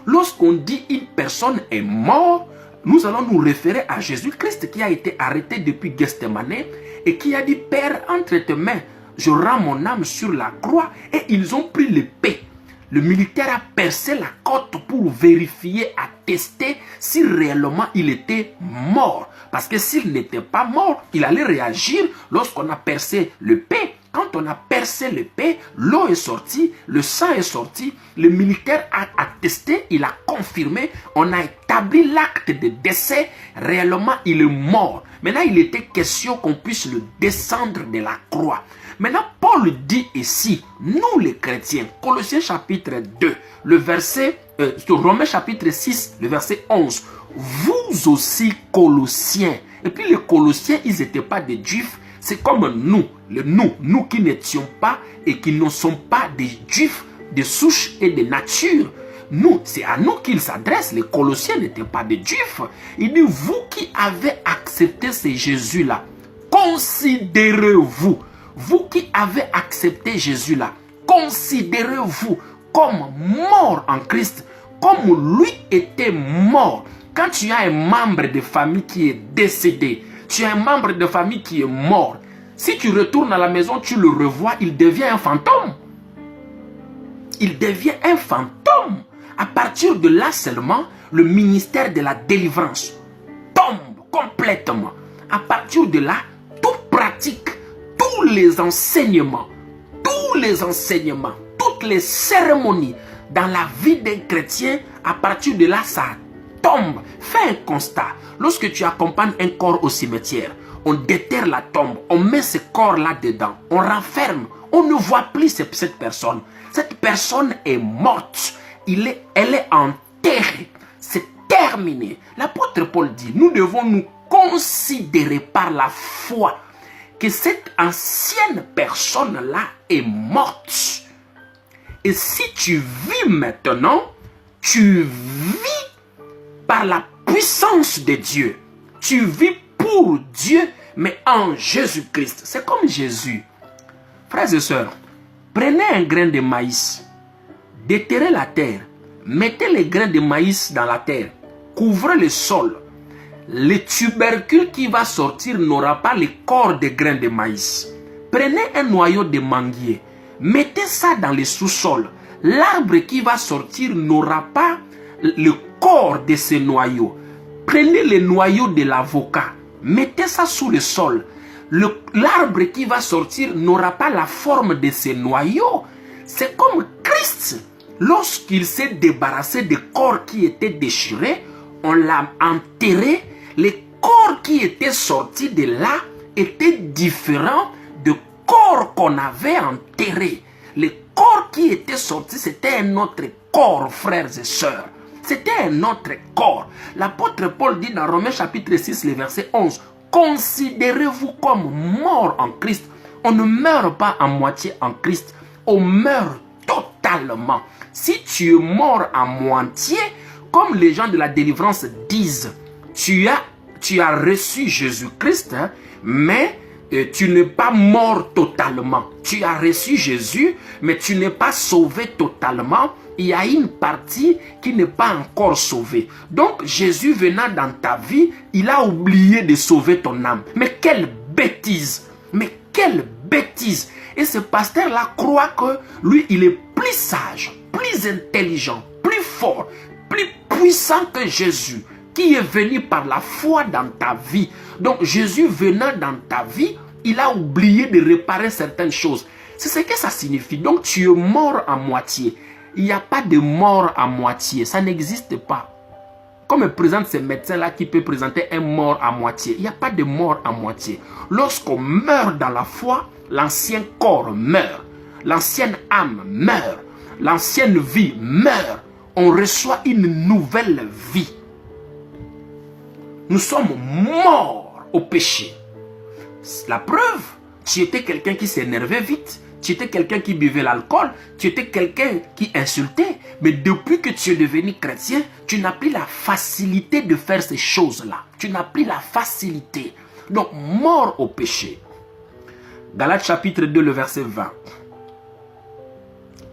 Lorsqu'on dit une personne est morte, nous allons nous référer à Jésus-Christ qui a été arrêté depuis Gethsemane et qui a dit, Père, entre tes mains, je rends mon âme sur la croix. Et ils ont pris l'épée. Le militaire a percé la côte pour vérifier, attester si réellement il était mort. Parce que s'il n'était pas mort, il allait réagir lorsqu'on a percé l'épée. Quand on a percé l'épée, l'eau est sortie, le sang est sorti, le militaire a attesté, il a confirmé, on a établi l'acte de décès, réellement il est mort. Maintenant il était question qu'on puisse le descendre de la croix. Maintenant Paul dit ici, nous les chrétiens, Colossiens chapitre 2, le verset, Romains chapitre 6, le verset 11, vous aussi Colossiens, et puis les Colossiens ils n'étaient pas des Juifs, c'est comme nous qui n'étions pas et qui ne sommes pas des Juifs de souche et de nature. Nous, c'est à nous qu'il s'adresse. Les Colossiens n'étaient pas des Juifs. Il dit, vous qui avez accepté ce Jésus-là, considérez-vous, vous qui avez accepté Jésus-là, considérez-vous comme mort en Christ, comme lui était mort. Quand tu as un membre de famille qui est décédé, tu as un membre de famille qui est mort. Si tu retournes à la maison, tu le revois, il devient un fantôme. Il devient un fantôme. À partir de là seulement, le ministère de la délivrance tombe complètement. À partir de là, toute pratique, tous les enseignements, toutes les cérémonies, dans la vie d'un chrétien, à partir de là, ça tombe. Fais un constat. Lorsque tu accompagnes un corps au cimetière, on déterre la tombe, on met ce corps-là dedans, on renferme, on ne voit plus cette personne. Cette personne est morte, elle est enterrée, c'est terminé. L'apôtre Paul dit, nous devons nous considérer par la foi que cette ancienne personne-là est morte. Et si tu vis maintenant, tu vis par la puissance de Dieu. Tu vis pour Dieu, mais en Jésus-Christ. C'est comme Jésus. Frères et sœurs, prenez un grain de maïs, déterrez la terre, mettez les grains de maïs dans la terre, couvrez le sol. Le tubercule qui va sortir n'aura pas le corps des grains de maïs. Prenez un noyau de manguier, mettez ça dans le sous-sol. L'arbre qui va sortir n'aura pas le corps de ce noyau. Prenez le noyau de l'avocat, mettez ça sous le sol. L'arbre qui va sortir n'aura pas la forme de ce noyau. C'est comme Christ. Lorsqu'il s'est débarrassé des corps qui étaient déchirés, on l'a enterré. Les corps qui étaient sortis de là étaient différents de corps qu'on avait enterrés. Les corps qui étaient sortis, c'était un autre corps, frères et sœurs. C'était un autre corps. L'apôtre Paul dit dans Romains chapitre 6, le verset 11, « Considérez-vous comme morts en Christ. » On ne meurt pas à moitié en Christ. On meurt totalement. Si tu es mort à moitié, comme les gens de la délivrance disent, tu as reçu Jésus-Christ, hein, mais tu n'es pas mort totalement. Tu as reçu Jésus, mais tu n'es pas sauvé totalement. Il y a une partie qui n'est pas encore sauvée. Donc, Jésus venant dans ta vie, il a oublié de sauver ton âme. Mais quelle bêtise! Mais quelle bêtise! Et ce pasteur-là croit que lui, il est plus sage, plus intelligent, plus fort, plus puissant que Jésus, qui est venu par la foi dans ta vie. Donc, Jésus venant dans ta vie, il a oublié de réparer certaines choses. C'est ce que ça signifie. Donc, tu es mort à moitié. Il n'y a pas de mort à moitié. Ça n'existe pas. Comme me présente ces médecins-là qui peut présenter un mort à moitié. Il n'y a pas de mort à moitié. Lorsqu'on meurt dans la foi, l'ancien corps meurt. L'ancienne âme meurt. L'ancienne vie meurt. On reçoit une nouvelle vie. Nous sommes morts au péché. La preuve, tu étais quelqu'un qui s'énervait vite. Tu étais quelqu'un qui buvait l'alcool. Tu étais quelqu'un qui insultait. Mais depuis que tu es devenu chrétien, tu n'as plus la facilité de faire ces choses-là. Tu n'as plus la facilité. Donc, mort au péché. Galates chapitre 2, le verset 20.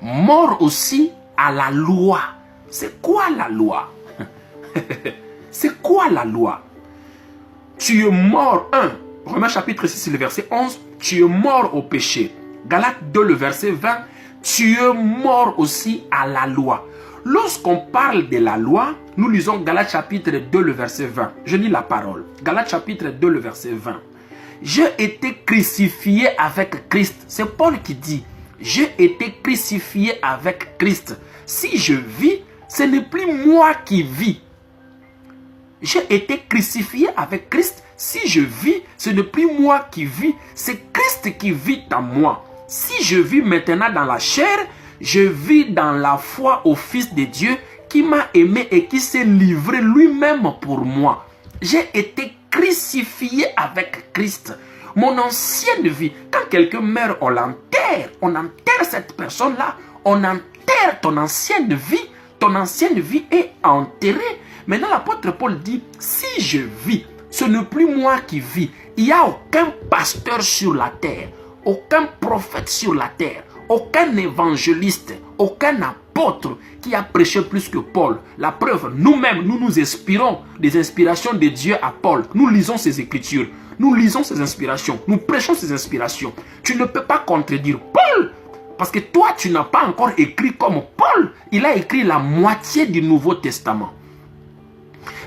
Mort aussi à la loi. C'est quoi la loi? C'est quoi la loi? Tu es mort, 1. Romains chapitre 6, le verset 11. Tu es mort au péché. Galates 2, le verset 20. Tu es mort aussi à la loi. Lorsqu'on parle de la loi, nous lisons Galates chapitre 2, le verset 20. Je lis la parole. Galates chapitre 2, le verset 20. J'ai été crucifié avec Christ. C'est Paul qui dit. J'ai été crucifié avec Christ. Si je vis, ce n'est plus moi qui vis. J'ai été crucifié avec Christ. Si je vis, ce n'est plus moi qui vis. C'est Christ qui vit en moi. Si je vis maintenant dans la chair, je vis dans la foi au Fils de Dieu qui m'a aimé et qui s'est livré lui-même pour moi. J'ai été crucifié avec Christ. Mon ancienne vie, quand quelqu'un meurt, on l'enterre. On enterre cette personne-là. On enterre ton ancienne vie. Ton ancienne vie est enterrée. Maintenant, l'apôtre Paul dit, si je vis, ce n'est plus moi qui vis. Il n'y a aucun pasteur sur la terre, aucun prophète sur la terre, aucun évangéliste, aucun apôtre qui a prêché plus que Paul. La preuve, nous-mêmes, nous inspirons des inspirations de Dieu à Paul. Nous lisons ses écritures, nous lisons ses inspirations, nous prêchons ses inspirations. Tu ne peux pas contredire Paul, parce que toi, tu n'as pas encore écrit comme Paul. Il a écrit la moitié du Nouveau Testament.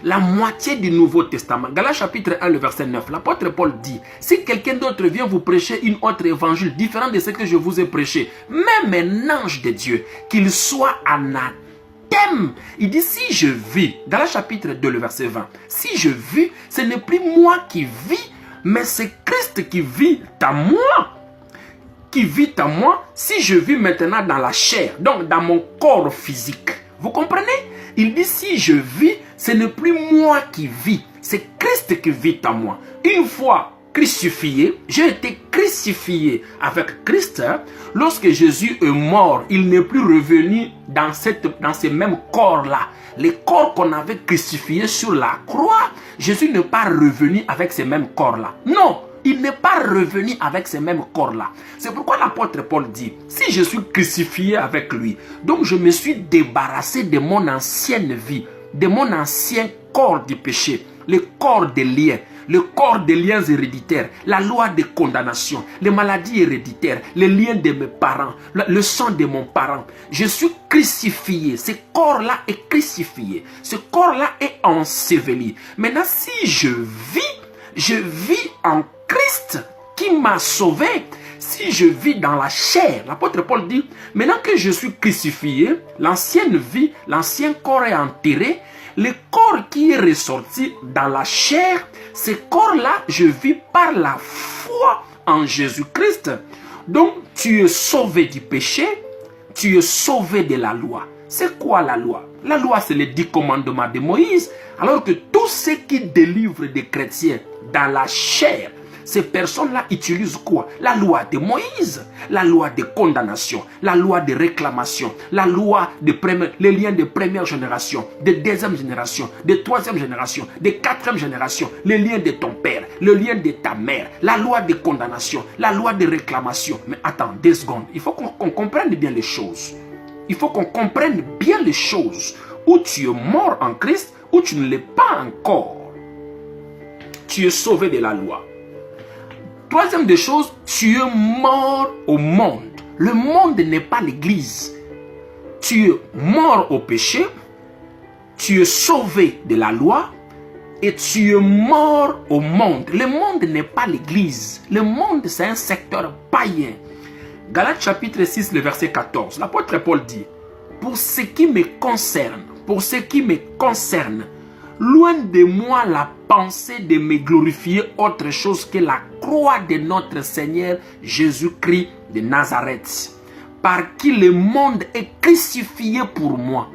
La moitié du Nouveau Testament. Galates chapitre 1, le verset 9. L'apôtre Paul dit, si quelqu'un d'autre vient vous prêcher une autre évangile différent de ce que je vous ai prêché, même un ange de Dieu, qu'il soit anathème. Il dit, si je vis, Galates chapitre 2, le verset 20, si je vis, ce n'est plus moi qui vis, mais c'est Christ qui vit en moi. Qui vit en moi, si je vis maintenant dans la chair, donc dans mon corps physique. Vous comprenez? Il dit, si je vis, ce n'est plus moi qui vis, c'est Christ qui vit en moi. Une fois crucifié, j'ai été crucifié avec Christ. Lorsque Jésus est mort, il n'est plus revenu dans ce même corps-là. Les corps qu'on avait crucifiés sur la croix, Jésus n'est pas revenu avec ces mêmes corps-là. Non, il n'est pas revenu avec ces mêmes corps-là. C'est pourquoi l'apôtre Paul dit, si je suis crucifié avec lui, donc je me suis débarrassé de mon ancienne vie, de mon ancien corps du péché, le corps des liens, le corps des liens héréditaires, la loi de condamnation, les maladies héréditaires, les liens de mes parents, le sang de mon parent. Je suis crucifié. Ce corps-là est crucifié. Ce corps-là est enseveli. Maintenant, si je vis en Christ qui m'a sauvé. Si je vis dans la chair, l'apôtre Paul dit, maintenant que je suis crucifié, l'ancienne vie, l'ancien corps est enterré, le corps qui est ressorti dans la chair, ce corps-là, je vis par la foi en Jésus-Christ. Donc, tu es sauvé du péché, tu es sauvé de la loi. C'est quoi la loi? La loi, c'est les 10 commandements de Moïse, alors que tout ce qui délivre des chrétiens dans la chair, ces personnes-là utilisent quoi? La loi de Moïse, la loi de condamnation, la loi de réclamation, la loi de les liens de première génération, de deuxième génération, de troisième génération, de quatrième génération, les liens de ton père, le lien de ta mère, la loi de condamnation, la loi de réclamation. Mais attends 2 secondes, il faut qu'on comprenne bien les choses. Il faut qu'on comprenne bien les choses. Où tu es mort en Christ, ou tu ne l'es pas encore. Tu es sauvé de la loi. Troisième des choses, tu es mort au monde. Le monde n'est pas l'église. Tu es mort au péché, tu es sauvé de la loi et tu es mort au monde. Le monde n'est pas l'église. Le monde, c'est un secteur païen. Galates chapitre 6, le verset 14. L'apôtre Paul dit, pour ce qui me concerne, loin de moi la pensée de me glorifier autre chose que la croix de notre Seigneur Jésus-Christ de Nazareth, par qui le monde est crucifié pour moi.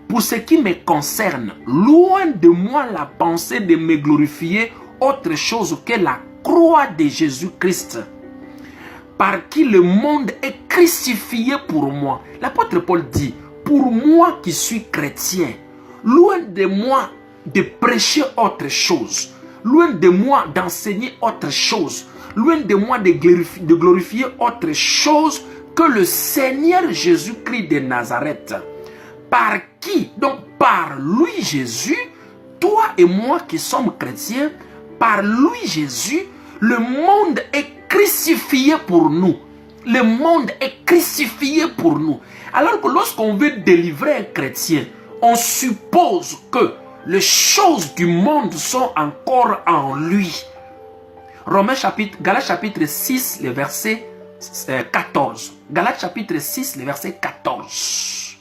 Pour ce qui me concerne, loin de moi la pensée de me glorifier autre chose que la croix de Jésus-Christ, par qui le monde est crucifié pour moi. L'apôtre Paul dit, pour moi qui suis chrétien, loin de moi de prêcher autre chose, loin de moi d'enseigner autre chose, loin de moi de glorifier autre chose que le Seigneur Jésus-Christ de Nazareth. Par qui? Donc par lui Jésus, toi et moi qui sommes chrétiens, par lui Jésus, le monde est crucifié pour nous. Le monde est crucifié pour nous. Alors que lorsqu'on veut délivrer un chrétien, on suppose que les choses du monde sont encore en lui. Galates chapitre 6, le verset 14. Galates chapitre 6, le verset 14.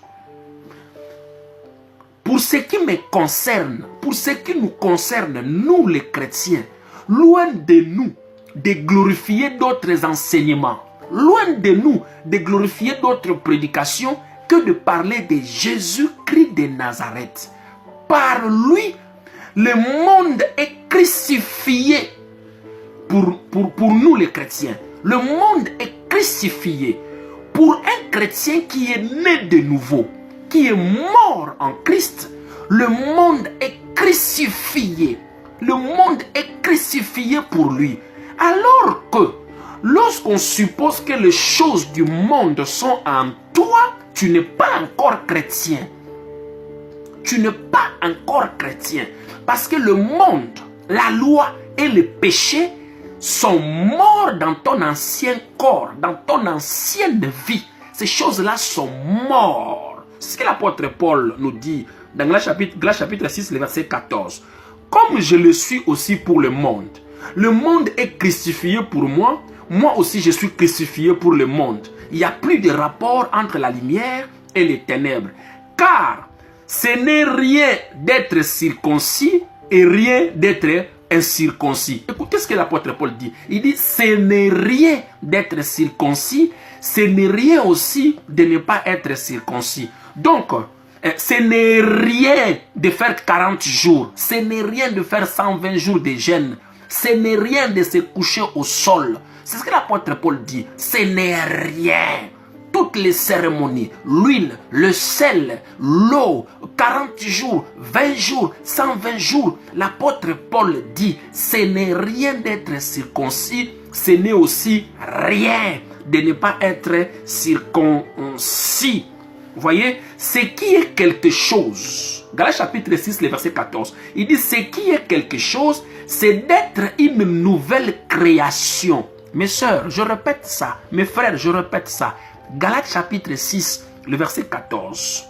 Pour ce qui me concerne, pour ce qui nous concerne, nous les chrétiens, loin de nous de glorifier d'autres enseignements, loin de nous de glorifier d'autres prédications, que de parler de Jésus-Christ de Nazareth. Par lui, le monde est crucifié pour nous les chrétiens. Le monde est crucifié pour un chrétien qui est né de nouveau, qui est mort en Christ. Le monde est crucifié. Le monde est crucifié pour lui. Alors que lorsqu'on suppose que les choses du monde sont en toi, tu n'es pas encore chrétien. Tu n'es pas encore chrétien. Parce que le monde, la loi et le péché sont morts dans ton ancien corps, dans ton ancienne vie. Ces choses-là sont mortes. C'est ce que l'apôtre Paul nous dit dans Galates chapitre 6, le verset 14. Comme je le suis aussi pour le monde est crucifié pour moi, moi aussi je suis crucifié pour le monde. Il n'y a plus de rapport entre la lumière et les ténèbres. Car ce n'est rien d'être circoncis et rien d'être incirconcis. Écoutez ce que l'apôtre Paul dit. Il dit, ce n'est rien d'être circoncis, ce n'est rien aussi de ne pas être circoncis. Donc, ce n'est rien de faire 40 jours, ce n'est rien de faire 120 jours de jeûne, ce n'est rien de se coucher au sol. C'est ce que l'apôtre Paul dit. Ce n'est rien. Toutes les cérémonies, l'huile, le sel, l'eau, 40 jours, 20 jours, 120 jours. L'apôtre Paul dit, ce n'est rien d'être circoncis, ce n'est aussi rien de ne pas être circoncis. Vous voyez, ce qui est quelque chose, Galates chapitre 6, le verset 14, il dit, ce qui est quelque chose, c'est d'être une nouvelle création. Mes sœurs, je répète ça. Mes frères, je répète ça. Galates chapitre 6, le verset 14.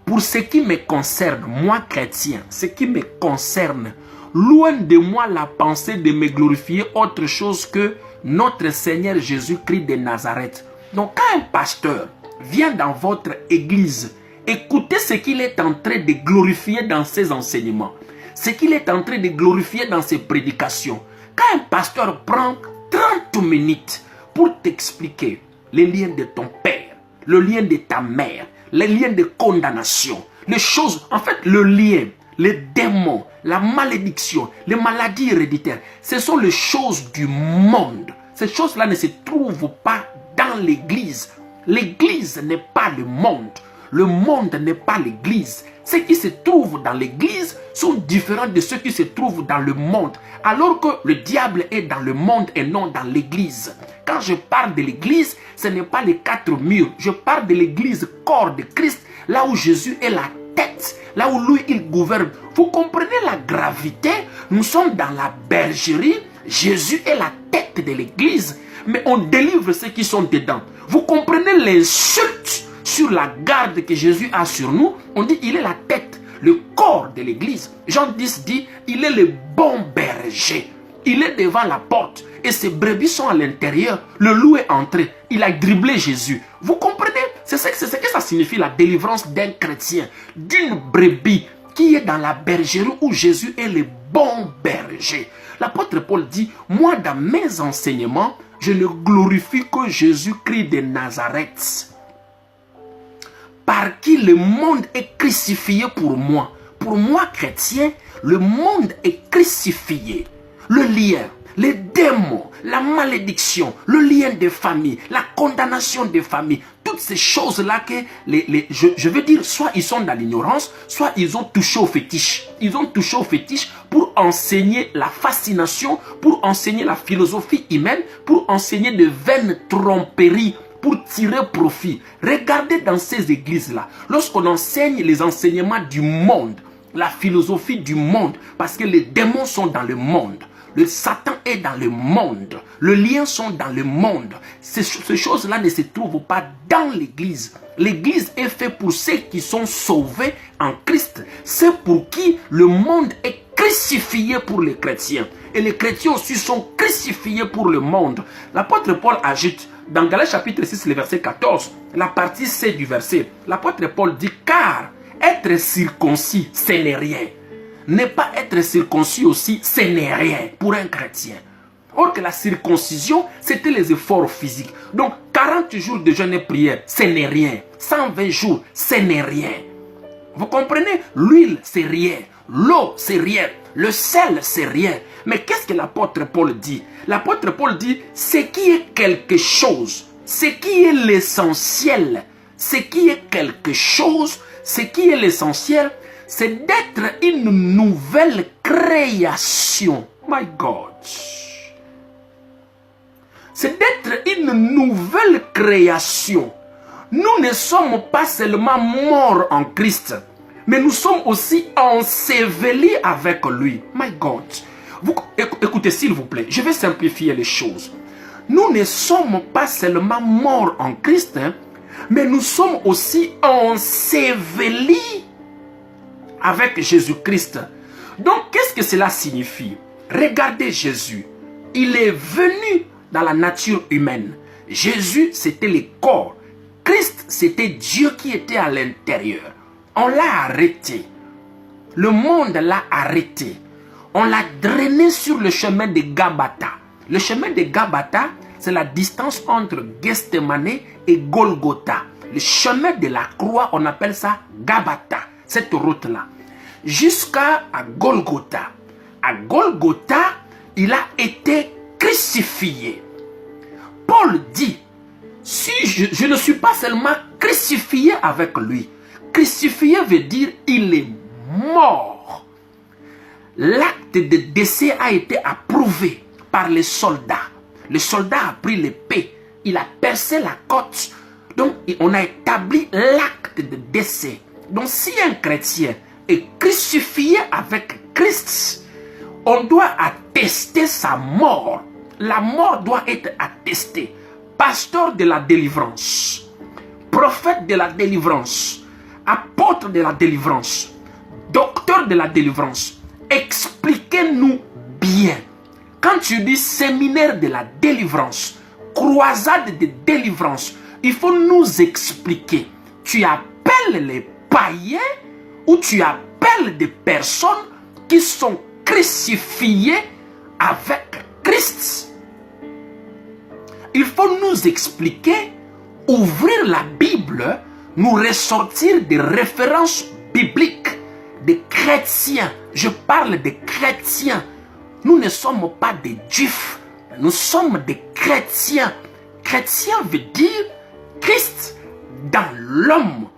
Pour ce qui me concerne, moi chrétien, ce qui me concerne, loin de moi la pensée de me glorifier autre chose que notre Seigneur Jésus-Christ de Nazareth. Donc quand un pasteur vient dans votre église, écoutez ce qu'il est en train de glorifier dans ses enseignements, ce qu'il est en train de glorifier dans ses prédications. Quand un pasteur prend 30 minutes pour t'expliquer les liens de ton père, le lien de ta mère, les liens de condamnation, les choses, en fait le lien, les démons, la malédiction, les maladies héréditaires, ce sont les choses du monde. Ces choses-là ne se trouvent pas dans l'église. L'église n'est pas le monde n'est pas l'église. Ce qui se trouve dans l'église sont différents de ceux qui se trouvent dans le monde. Alors que le diable est dans le monde et non dans l'église. Quand je parle de l'église, ce n'est pas les 4 murs. Je parle de l'église corps de Christ, là où Jésus est la tête, là où lui il gouverne. Vous comprenez la gravité? Nous sommes dans la bergerie. Jésus est la tête de l'église, mais on délivre ceux qui sont dedans. Vous comprenez l'insulte sur la garde que Jésus a sur nous? On dit il est la tête, le corps de l'église. Jean 10 dit il est le bon berger. Il est devant la porte et ses brebis sont à l'intérieur. Le loup est entré. Il a dribblé Jésus. Vous comprenez? C'est ce que ça signifie, la délivrance d'un chrétien, d'une brebis qui est dans la bergerie où Jésus est le bon berger. L'apôtre Paul dit, moi dans mes enseignements, je ne glorifie que Jésus-Christ de Nazareth, par qui le monde est crucifié pour moi. Pour moi, chrétien, le monde est crucifié. Le lien, les démons, la malédiction, le lien des familles, la condamnation des familles, toutes ces choses-là que, je veux dire, soit ils sont dans l'ignorance, soit ils ont touché au fétiche. Ils ont touché au fétiche pour enseigner la fascination, pour enseigner la philosophie humaine, pour enseigner de vaines tromperies, pour tirer profit. Regardez dans ces églises-là, lorsqu'on enseigne les enseignements du monde, la philosophie du monde, parce que les démons sont dans le monde, le Satan est dans le monde, les liens sont dans le monde. Ces choses-là ne se trouvent pas dans l'église. L'église est faite pour ceux qui sont sauvés en Christ. C'est pour qui le monde est crucifié pour les chrétiens. Et les chrétiens aussi sont crucifiés pour le monde. L'apôtre Paul ajoute, dans Galates chapitre 6, le verset 14, la partie C du verset, l'apôtre Paul dit, car être circoncis, ce n'est rien. Ne pas être circoncis aussi, ce n'est rien pour un chrétien. Or que la circoncision, c'était les efforts physiques. Donc, 40 jours de jeûne et prière, ce n'est rien. 120 jours, ce n'est rien. Vous comprenez? L'huile, c'est rien. L'eau, c'est rien. Le sel, c'est rien. Mais qu'est-ce que l'apôtre Paul dit? L'apôtre Paul dit, ce qui est quelque chose, ce qui est l'essentiel, ce qui est quelque chose, ce qui est l'essentiel, c'est d'être une nouvelle création. My God. C'est d'être une nouvelle création. Nous ne sommes pas seulement morts en Christ, mais nous sommes aussi ensevelis avec lui. My God. Écoutez s'il vous plaît, je vais simplifier les choses. Nous ne sommes pas seulement morts en Christ, mais nous sommes aussi ensevelis avec Jésus-Christ. Donc, qu'est-ce que cela signifie? Regardez Jésus. Il est venu dans la nature humaine. Jésus, c'était le corps. Christ, c'était Dieu qui était à l'intérieur. On l'a arrêté. Le monde l'a arrêté. On l'a drainé sur le chemin de Gabata. Le chemin de Gabata, c'est la distance entre Gethsemane et Golgotha. Le chemin de la croix, on appelle ça Gabata, cette route-là. Jusqu'à Golgotha. À Golgotha, il a été crucifié. Paul dit, si je ne suis pas seulement crucifié avec lui. Crucifié veut dire il est mort. L'acte de décès a été approuvé par les soldats. Le soldat a pris l'épée, il a percé la côte. Donc, on a établi l'acte de décès. Donc, si un chrétien est crucifié avec Christ, on doit attester sa mort. La mort doit être attestée. Pasteur de la délivrance, prophète de la délivrance, apôtre de la délivrance, docteur de la délivrance, expliquez-nous bien. Quand tu dis séminaire de la délivrance, croisade de délivrance, il faut nous expliquer. Tu appelles les païens ou tu appelles des personnes qui sont crucifiées avec Christ. Il faut nous expliquer, ouvrir la Bible, nous ressortir des références bibliques des chrétiens. Je parle des chrétiens. Nous ne sommes pas des juifs, nous sommes des chrétiens. Chrétien veut dire Christ dans l'homme.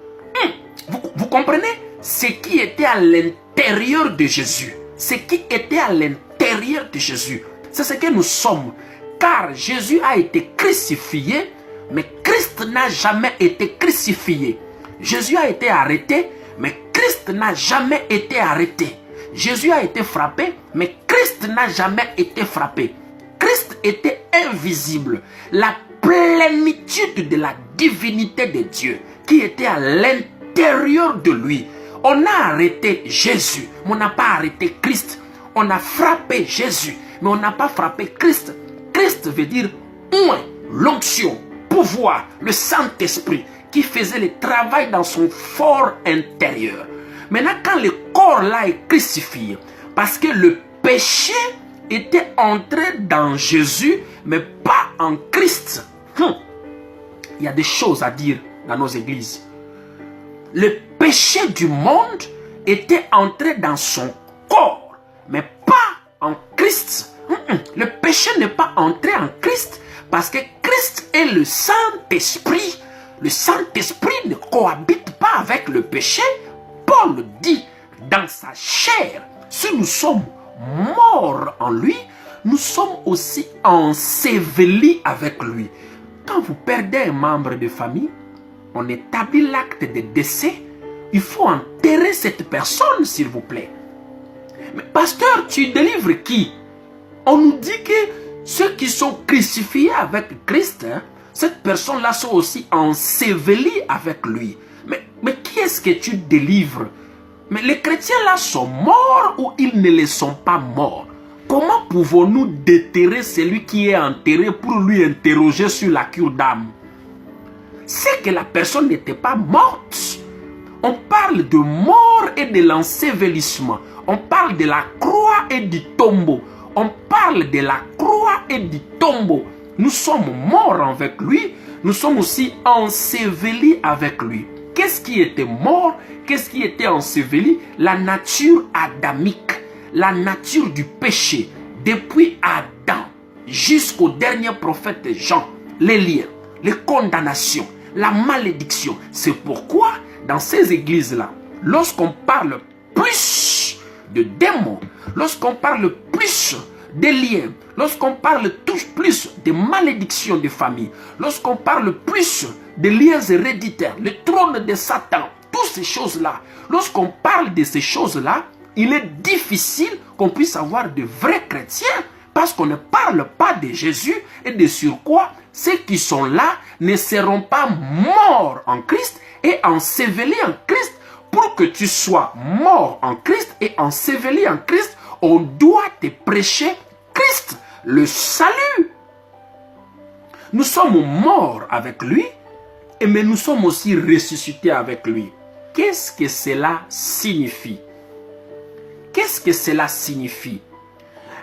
Vous comprenez? Ce qui était à l'intérieur de Jésus. Ce qui était à l'intérieur de Jésus. C'est ce que nous sommes. Car Jésus a été crucifié, mais Christ n'a jamais été crucifié. Jésus a été arrêté, mais Christ n'a jamais été arrêté. Jésus a été frappé, mais Christ n'a jamais été frappé. Christ était invisible. La plénitude de la divinité de Dieu qui était à l'intérieur de lui. On a arrêté Jésus, mais on n'a pas arrêté Christ. On a frappé Jésus, mais on n'a pas frappé Christ. Christ veut dire l'onction, pouvoir, le Saint-Esprit qui faisait le travail dans son fort intérieur. Maintenant, quand le corps là est crucifié, parce que le péché était entré dans Jésus, mais pas en Christ. Il y a des choses à dire dans nos églises. Le péché du monde était entré dans son corps, mais pas en Christ. Le péché n'est pas entré en Christ parce que Christ est le Saint-Esprit. Le Saint-Esprit ne cohabite pas avec le péché. Paul dit dans sa chair, si nous sommes morts en lui, nous sommes aussi ensevelis avec lui. Quand vous perdez un membre de famille, on établit l'acte de décès, il faut enterrer cette personne, s'il vous plaît. Mais pasteur, tu délivres qui? On nous dit que ceux qui sont crucifiés avec Christ, cette personne-là sont aussi ensevelis avec lui. Mais qui est-ce que tu délivres? Mais les chrétiens là sont morts ou ils ne le sont pas morts? Comment pouvons-nous déterrer celui qui est enterré pour lui interroger sur la cure d'âme? C'est que la personne n'était pas morte. On parle de mort et de l'ensevelissement. On parle de la croix et du tombeau. On parle de la croix et du tombeau. Nous sommes morts avec lui. Nous sommes aussi ensevelis avec lui. Qu'est-ce qui était mort? Qu'est-ce qui était enseveli? La nature adamique. La nature du péché. Depuis Adam jusqu'au dernier prophète Jean. Les liens, les condamnations, la malédiction. C'est pourquoi dans ces églises-là, lorsqu'on parle plus de démons, lorsqu'on parle plus des liens, lorsqu'on parle plus de malédictions de famille, lorsqu'on parle plus de liens héréditaires, le trône de Satan, toutes ces choses-là, lorsqu'on parle de ces choses-là, il est difficile qu'on puisse avoir de vrais chrétiens parce qu'on ne parle pas de Jésus et de surcroît, ceux qui sont là ne seront pas morts en Christ et ensevelis en Christ pour que tu sois mort en Christ et enseveli en Christ, on doit te prêcher Christ, le salut. Nous sommes morts avec lui, mais nous sommes aussi ressuscités avec lui. Qu'est-ce que cela signifie? Qu'est-ce que cela signifie?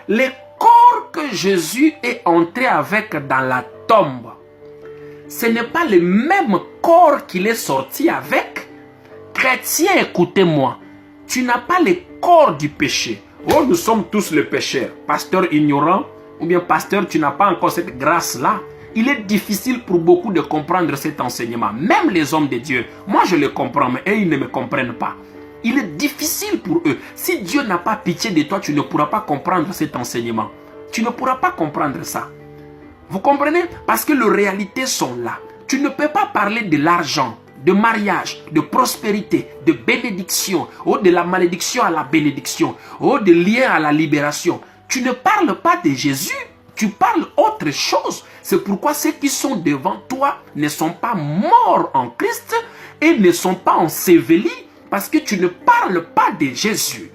Le corps que Jésus est entré avec dans la tombe, ce n'est pas le même corps qu'il est sorti avec. Chrétien, écoutez-moi, tu n'as pas le corps du péché. Oh, nous sommes tous les pécheurs. Pasteur ignorant, ou bien pasteur, tu n'as pas encore cette grâce-là. Il est difficile pour beaucoup de comprendre cet enseignement. Même les hommes de Dieu, moi je le comprends, mais eux, ils ne me comprennent pas. Il est difficile pour eux. Si Dieu n'a pas pitié de toi, tu ne pourras pas comprendre cet enseignement. Tu ne pourras pas comprendre ça. Vous comprenez? Parce que les réalités sont là. Tu ne peux pas parler de l'argent, de mariage, de prospérité, de bénédiction, ou de la malédiction à la bénédiction, ou de lien à la libération. Tu ne parles pas de Jésus, tu parles autre chose. C'est pourquoi ceux qui sont devant toi ne sont pas morts en Christ et ne sont pas ensevelis parce que tu ne parles pas de Jésus.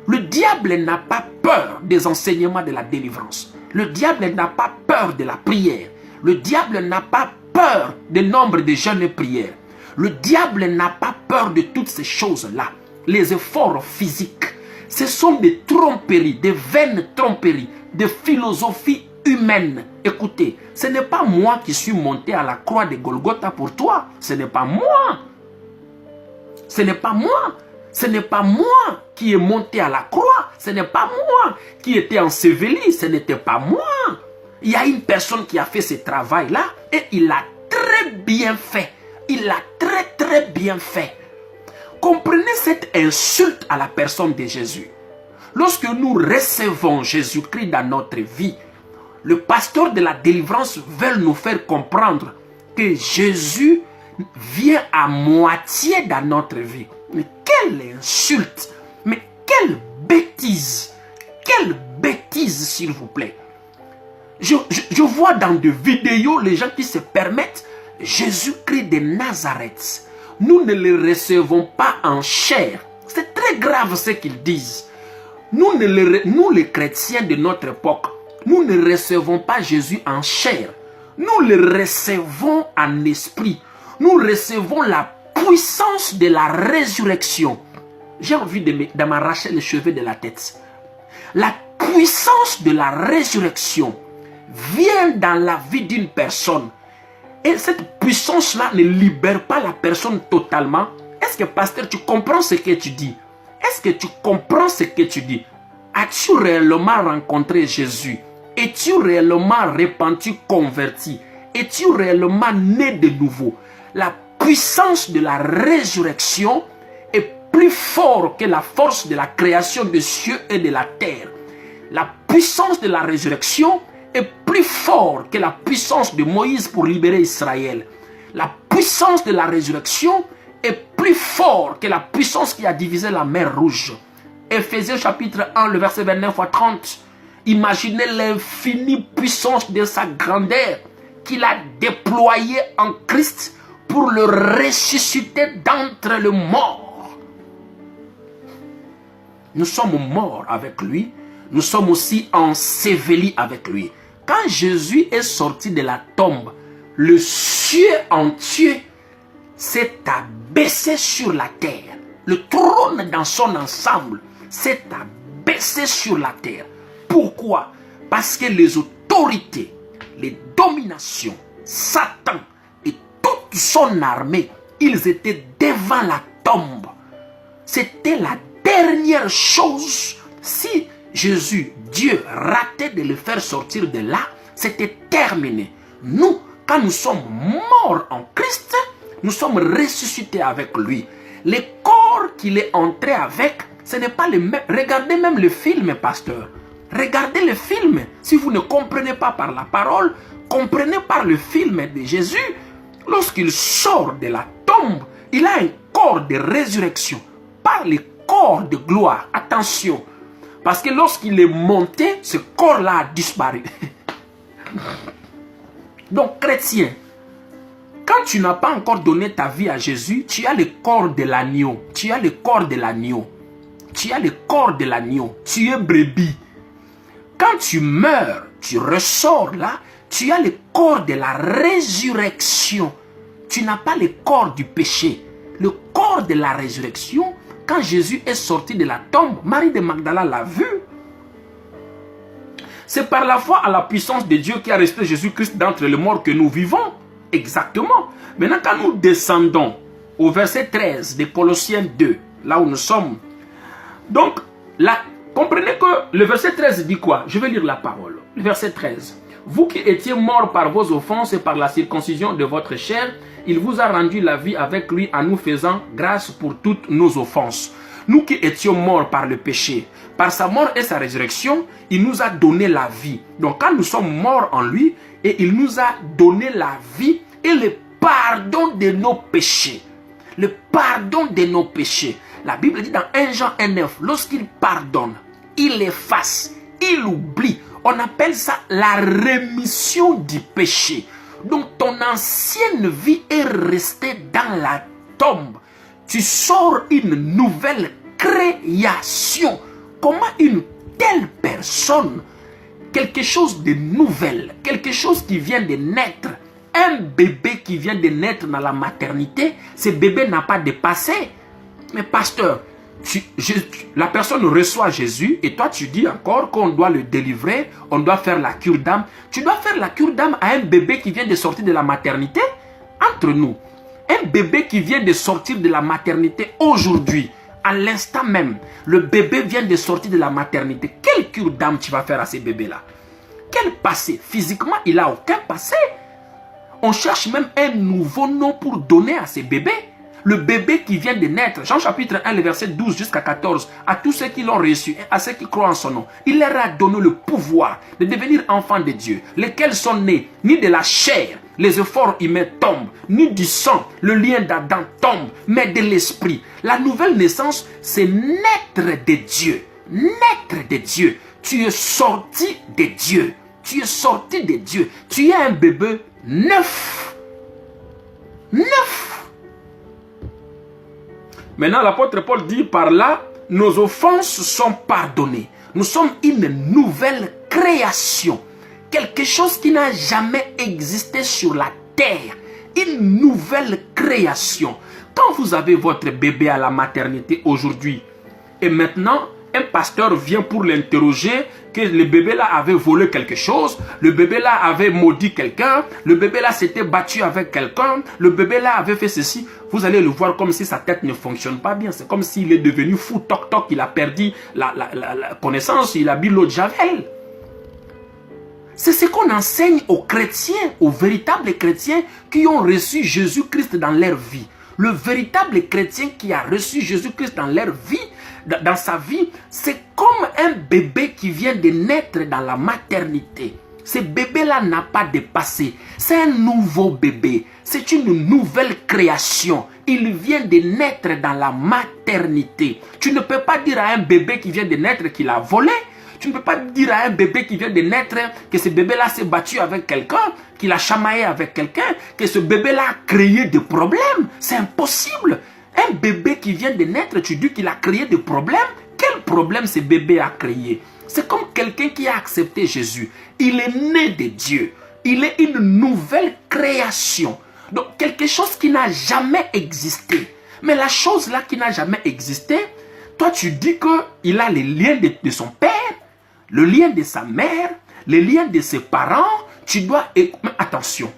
Le diable n'a pas peur des enseignements de la délivrance. Le diable n'a pas peur de la prière. Le diable n'a pas peur du nombre de jeûnes et prières. Le diable n'a pas peur de toutes ces choses-là. Les efforts physiques, ce sont des tromperies, des vaines tromperies, des philosophies humaines. Écoutez, ce n'est pas moi qui suis monté à la croix de Golgotha pour toi. Ce n'est pas moi. Ce n'est pas moi. Ce n'est pas moi qui est monté à la croix. Ce n'est pas moi qui était enseveli. Ce n'était pas moi. Il y a une personne qui a fait ce travail-là et il l'a très bien fait. Il l'a très bien fait. Comprenez cette insulte à la personne de Jésus. Lorsque nous recevons Jésus-Christ dans notre vie, le pasteur de la délivrance veut nous faire comprendre que Jésus vient à moitié dans notre vie. Mais quelle insulte! Mais quelle bêtise! Quelle bêtise, s'il vous plaît! Je vois dans des vidéos les gens qui se permettent Jésus-Christ de Nazareth. Nous ne le recevons pas en chair. C'est très grave ce qu'ils disent. Nous, les chrétiens de notre époque, nous ne recevons pas Jésus en chair. Nous le recevons en esprit. Nous recevons la puissance de la résurrection. J'ai envie de m'arracher les cheveux de la tête. La puissance de la résurrection vient dans la vie d'une personne. Et cette puissance-là ne libère pas la personne totalement. Est-ce que, pasteur, tu comprends ce que tu dis? Est-ce que tu comprends ce que tu dis? As-tu réellement rencontré Jésus? Es-tu réellement repenti, converti? Es-tu réellement né de nouveau? La puissance de la résurrection est plus forte que la force de la création des cieux et de la terre. La puissance de la résurrection est plus forte que la puissance de Moïse pour libérer Israël. La puissance de la résurrection est plus forte que la puissance qui a divisé la mer Rouge. Éphésiens chapitre 1, le verset 29 à 30. Imaginez l'infinie puissance de sa grandeur qu'il a déployée en Christ pour le ressusciter d'entre les morts. Nous sommes morts avec lui. Nous sommes aussi ensevelis avec lui. Quand Jésus est sorti de la tombe, le ciel entier s'est abaissé sur la terre. Le trône dans son ensemble s'est abaissé sur la terre. Pourquoi? Parce que les autorités, les dominations, Satan et toute son armée, ils étaient devant la tombe. C'était la dernière chose. Si Jésus, Dieu, ratait de le faire sortir de là, c'était terminé. Nous, quand nous sommes morts en Christ, nous sommes ressuscités avec lui. Le corps qu'il est entré avec, ce n'est pas le même. Regardez même le film, pasteur. Regardez le film. Si vous ne comprenez pas par la parole, comprenez par le film de Jésus. Lorsqu'il sort de la tombe, il a un corps de résurrection. Pas le corps de gloire. Attention. Parce que lorsqu'il est monté, ce corps-là a disparu. Donc, chrétien, Quand tu n'as pas encore donné ta vie à Jésus, tu as le corps de l'agneau. Tu as le corps de l'agneau. Tu as le corps de l'agneau. Tu es brebis. Quand tu meurs, tu ressors là, tu as le corps de la résurrection. Tu n'as pas le corps du péché. Le corps de la résurrection, quand Jésus est sorti de la tombe, Marie de Magdala l'a vu. C'est par la foi à la puissance de Dieu qui a resté Jésus-Christ d'entre les morts que nous vivons. Exactement. Maintenant, quand nous descendons au verset 13 de Colossiens 2, là où nous sommes, donc, là, comprenez que le verset 13 dit quoi? Je vais lire la parole. Le verset 13. Vous qui étiez morts par vos offenses et par la circoncision de votre chair, il vous a rendu la vie avec lui en nous faisant grâce pour toutes nos offenses. Nous qui étions morts par le péché, par sa mort et sa résurrection, il nous a donné la vie. Donc quand nous sommes morts en lui, et il nous a donné la vie et le pardon de nos péchés. Le pardon de nos péchés. La Bible dit dans 1 Jean 1,9, lorsqu'il pardonne, il efface, il oublie. On appelle ça la rémission du péché. Donc ton ancienne vie est restée dans la tombe. Tu sors une nouvelle création. Comment une telle personne, quelque chose de nouvel, quelque chose qui vient de naître, un bébé qui vient de naître dans la maternité, ce bébé n'a pas de passé. Mais pasteur, la personne reçoit Jésus et toi tu dis encore qu'on doit le délivrer, on doit faire la cure d'âme. Tu dois faire la cure d'âme à un bébé qui vient de sortir de la maternité. Entre nous, un bébé qui vient de sortir de la maternité aujourd'hui, à l'instant même, le bébé vient de sortir de la maternité. Quelle cure d'âme tu vas faire à ce bébé-là? Quel passé? Physiquement, il n'a aucun passé. On cherche même un nouveau nom pour donner à ce bébé. Le bébé qui vient de naître, Jean chapitre 1, le verset 12 jusqu'à 14, à tous ceux qui l'ont reçu et à ceux qui croient en son nom, il leur a donné le pouvoir de devenir enfants de Dieu, lesquels sont nés ni de la chair, les efforts humains tombent, ni du sang, le lien d'Adam tombe, mais de l'esprit. La nouvelle naissance, c'est naître de Dieu. Naître de Dieu. Tu es sorti de Dieu. Tu es sorti de Dieu. Tu es un bébé neuf. Neuf. Maintenant, l'apôtre Paul dit par là, nos offenses sont pardonnées. Nous sommes une nouvelle création. Quelque chose qui n'a jamais existé sur la terre. Une nouvelle création. Quand vous avez votre bébé à la maternité aujourd'hui, et maintenant, un pasteur vient pour l'interroger que le bébé là avait volé quelque chose, le bébé là avait maudit quelqu'un, le bébé là s'était battu avec quelqu'un, le bébé là avait fait ceci, vous allez le voir comme si sa tête ne fonctionne pas bien. C'est comme s'il est devenu fou, toc toc, il a perdu la connaissance, il a bu l'eau de Javel. C'est ce qu'on enseigne aux chrétiens, aux véritables chrétiens qui ont reçu Jésus-Christ dans leur vie. Le véritable chrétien qui a reçu Jésus-Christ dans leur vie, dans sa vie, c'est comme un bébé qui vient de naître dans la maternité. Ce bébé-là n'a pas de passé. C'est un nouveau bébé. C'est une nouvelle création. Il vient de naître dans la maternité. Tu ne peux pas dire à un bébé qui vient de naître qu'il a volé. Tu ne peux pas dire à un bébé qui vient de naître que ce bébé-là s'est battu avec quelqu'un, qu'il a chamaillé avec quelqu'un, que ce bébé-là a créé des problèmes. C'est impossible. Un bébé qui vient de naître, tu dis qu'il a créé des problèmes. Quel problème ce bébé a créé? C'est comme quelqu'un qui a accepté Jésus. Il est né de Dieu. Il est une nouvelle création. Donc quelque chose qui n'a jamais existé. Mais la chose là qui n'a jamais existé, toi tu dis qu'il a les liens de son père, le lien de sa mère, le lien de ses parents. Tu dois... Mais attention.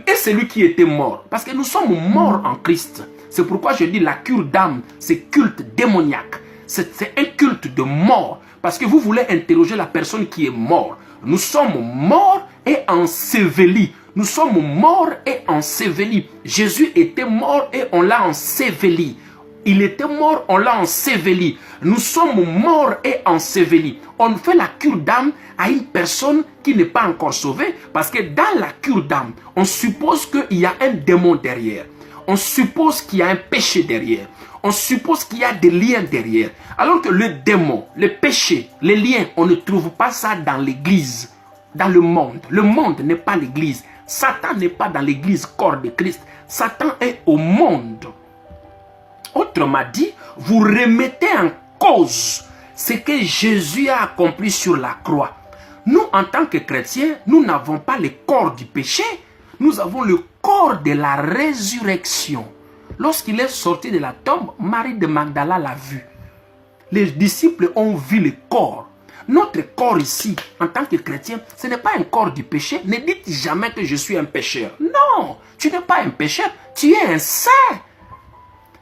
Et celui qui était mort. Parce que nous sommes morts en Christ. C'est pourquoi je dis la cure d'âme, c'est culte démoniaque. C'est un culte de mort. Parce que vous voulez interroger la personne qui est morte. Nous sommes morts et ensevelis. Nous sommes morts et ensevelis. Jésus était mort et on l'a enseveli. Il était mort, on l'a enseveli. Nous sommes morts et ensevelis. On fait la cure d'âme à une personne qui n'est pas encore sauvée. Parce que dans la cure d'âme, on suppose qu'il y a un démon derrière. On suppose qu'il y a un péché derrière. On suppose qu'il y a des liens derrière. Alors que le démon, le péché, les liens, on ne trouve pas ça dans l'église, dans le monde. Le monde n'est pas l'église. Satan n'est pas dans l'église, corps de Christ. Satan est au monde. Autrement dit, vous remettez en cause ce que Jésus a accompli sur la croix. Nous, en tant que chrétiens, nous n'avons pas le corps du péché. Nous avons le corps de la résurrection. Lorsqu'il est sorti de la tombe, Marie de Magdala l'a vu. Les disciples ont vu le corps. Notre corps ici, en tant que chrétien, ce n'est pas un corps du péché. Ne dites jamais que je suis un pécheur. Non, tu n'es pas un pécheur. Tu es un saint.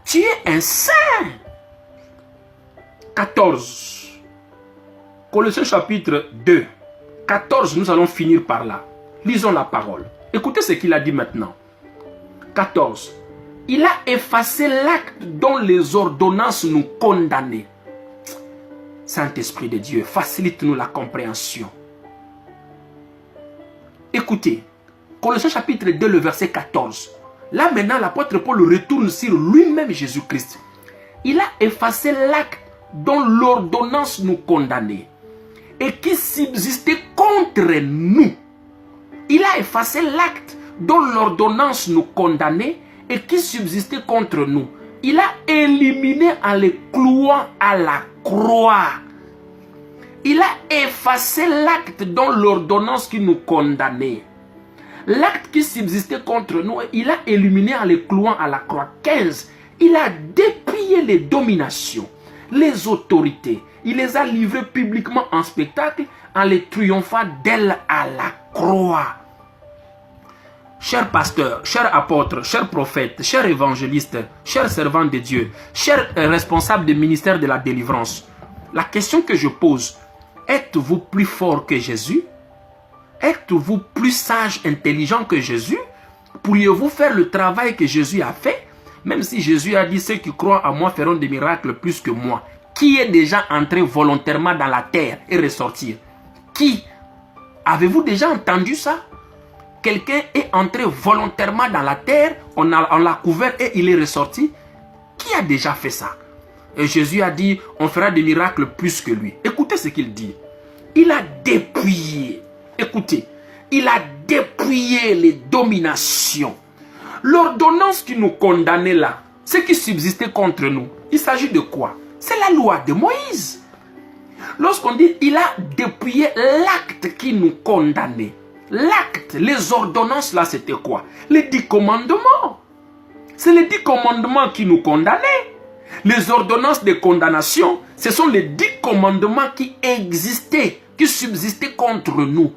Tu es un saint. 14. Colossiens chapitre 2. 14, nous allons finir par là. Lisons la parole. Écoutez ce qu'il a dit maintenant. 14. Il a effacé l'acte dont les ordonnances nous condamnaient. Saint-Esprit de Dieu, facilite-nous la compréhension. Écoutez, Colossiens chapitre 2, le verset 14. Là maintenant, l'apôtre Paul retourne sur lui-même Jésus-Christ. Il a effacé l'acte dont l'ordonnance nous condamnait et qui subsistait contre nous. Il a effacé l'acte dont l'ordonnance nous condamnait et qui subsistait contre nous. Il a éliminé en les clouant à la croix. Il a effacé l'acte dont l'ordonnance qui nous condamnait. L'acte qui subsistait contre nous, il a éliminé en les clouant à la croix. 15. Il a dépouillé les dominations, les autorités. Il les a livrées publiquement en spectacle en les triomphant d'elles à la croix. Chers pasteurs, chers apôtres, chers prophètes, chers évangélistes, chers servants de Dieu, chers responsables du ministère de la délivrance, la question que je pose, êtes-vous plus fort que Jésus? Êtes-vous plus sage, intelligent que Jésus? Pourriez-vous faire le travail que Jésus a fait? Même si Jésus a dit, ceux qui croient à moi feront des miracles plus que moi. Qui est déjà entré volontairement dans la terre et ressortir? Qui? Avez-vous déjà entendu ça? Quelqu'un est entré volontairement dans la terre, on l'a couvert et il est ressorti. Qui a déjà fait ça? Et Jésus a dit, on fera des miracles plus que lui. Écoutez ce qu'il dit. Il a dépouillé. Écoutez, il a dépouillé les dominations. L'ordonnance qui nous condamnait là, ce qui subsistait contre nous, il s'agit de quoi? C'est la loi de Moïse. Lorsqu'on dit, il a dépouillé l'acte qui nous condamnait. L'acte, les ordonnances là, c'était quoi? Les 10 commandements. C'est les 10 commandements qui nous condamnaient. Les ordonnances de condamnation, ce sont les 10 commandements qui existaient, qui subsistaient contre nous.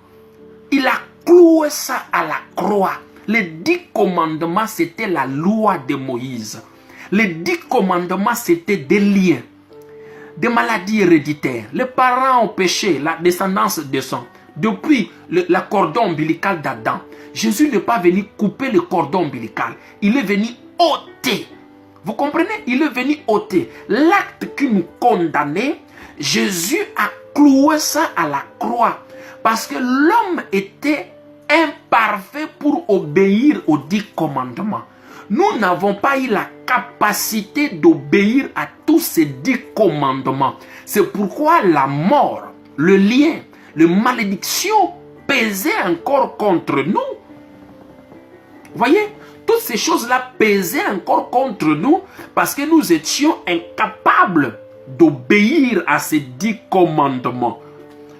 Il a cloué ça à la croix. Les 10 commandements, c'était la loi de Moïse. Les 10 commandements, c'était des liens, des maladies héréditaires. Les parents ont péché, la descendance descend. Depuis le cordon ombilical d'Adam, Jésus n'est pas venu couper le cordon ombilical. Il est venu ôter. Vous comprenez? Il est venu ôter. L'acte qui nous condamnait, Jésus a cloué ça à la croix. Parce que l'homme était imparfait pour obéir aux 10 commandements. Nous n'avons pas eu la capacité d'obéir à tous ces 10 commandements. C'est pourquoi la mort, le lien, la malédiction pesaient encore contre nous. Voyez, toutes ces choses-là pesaient encore contre nous parce que nous étions incapables d'obéir à ces 10 commandements.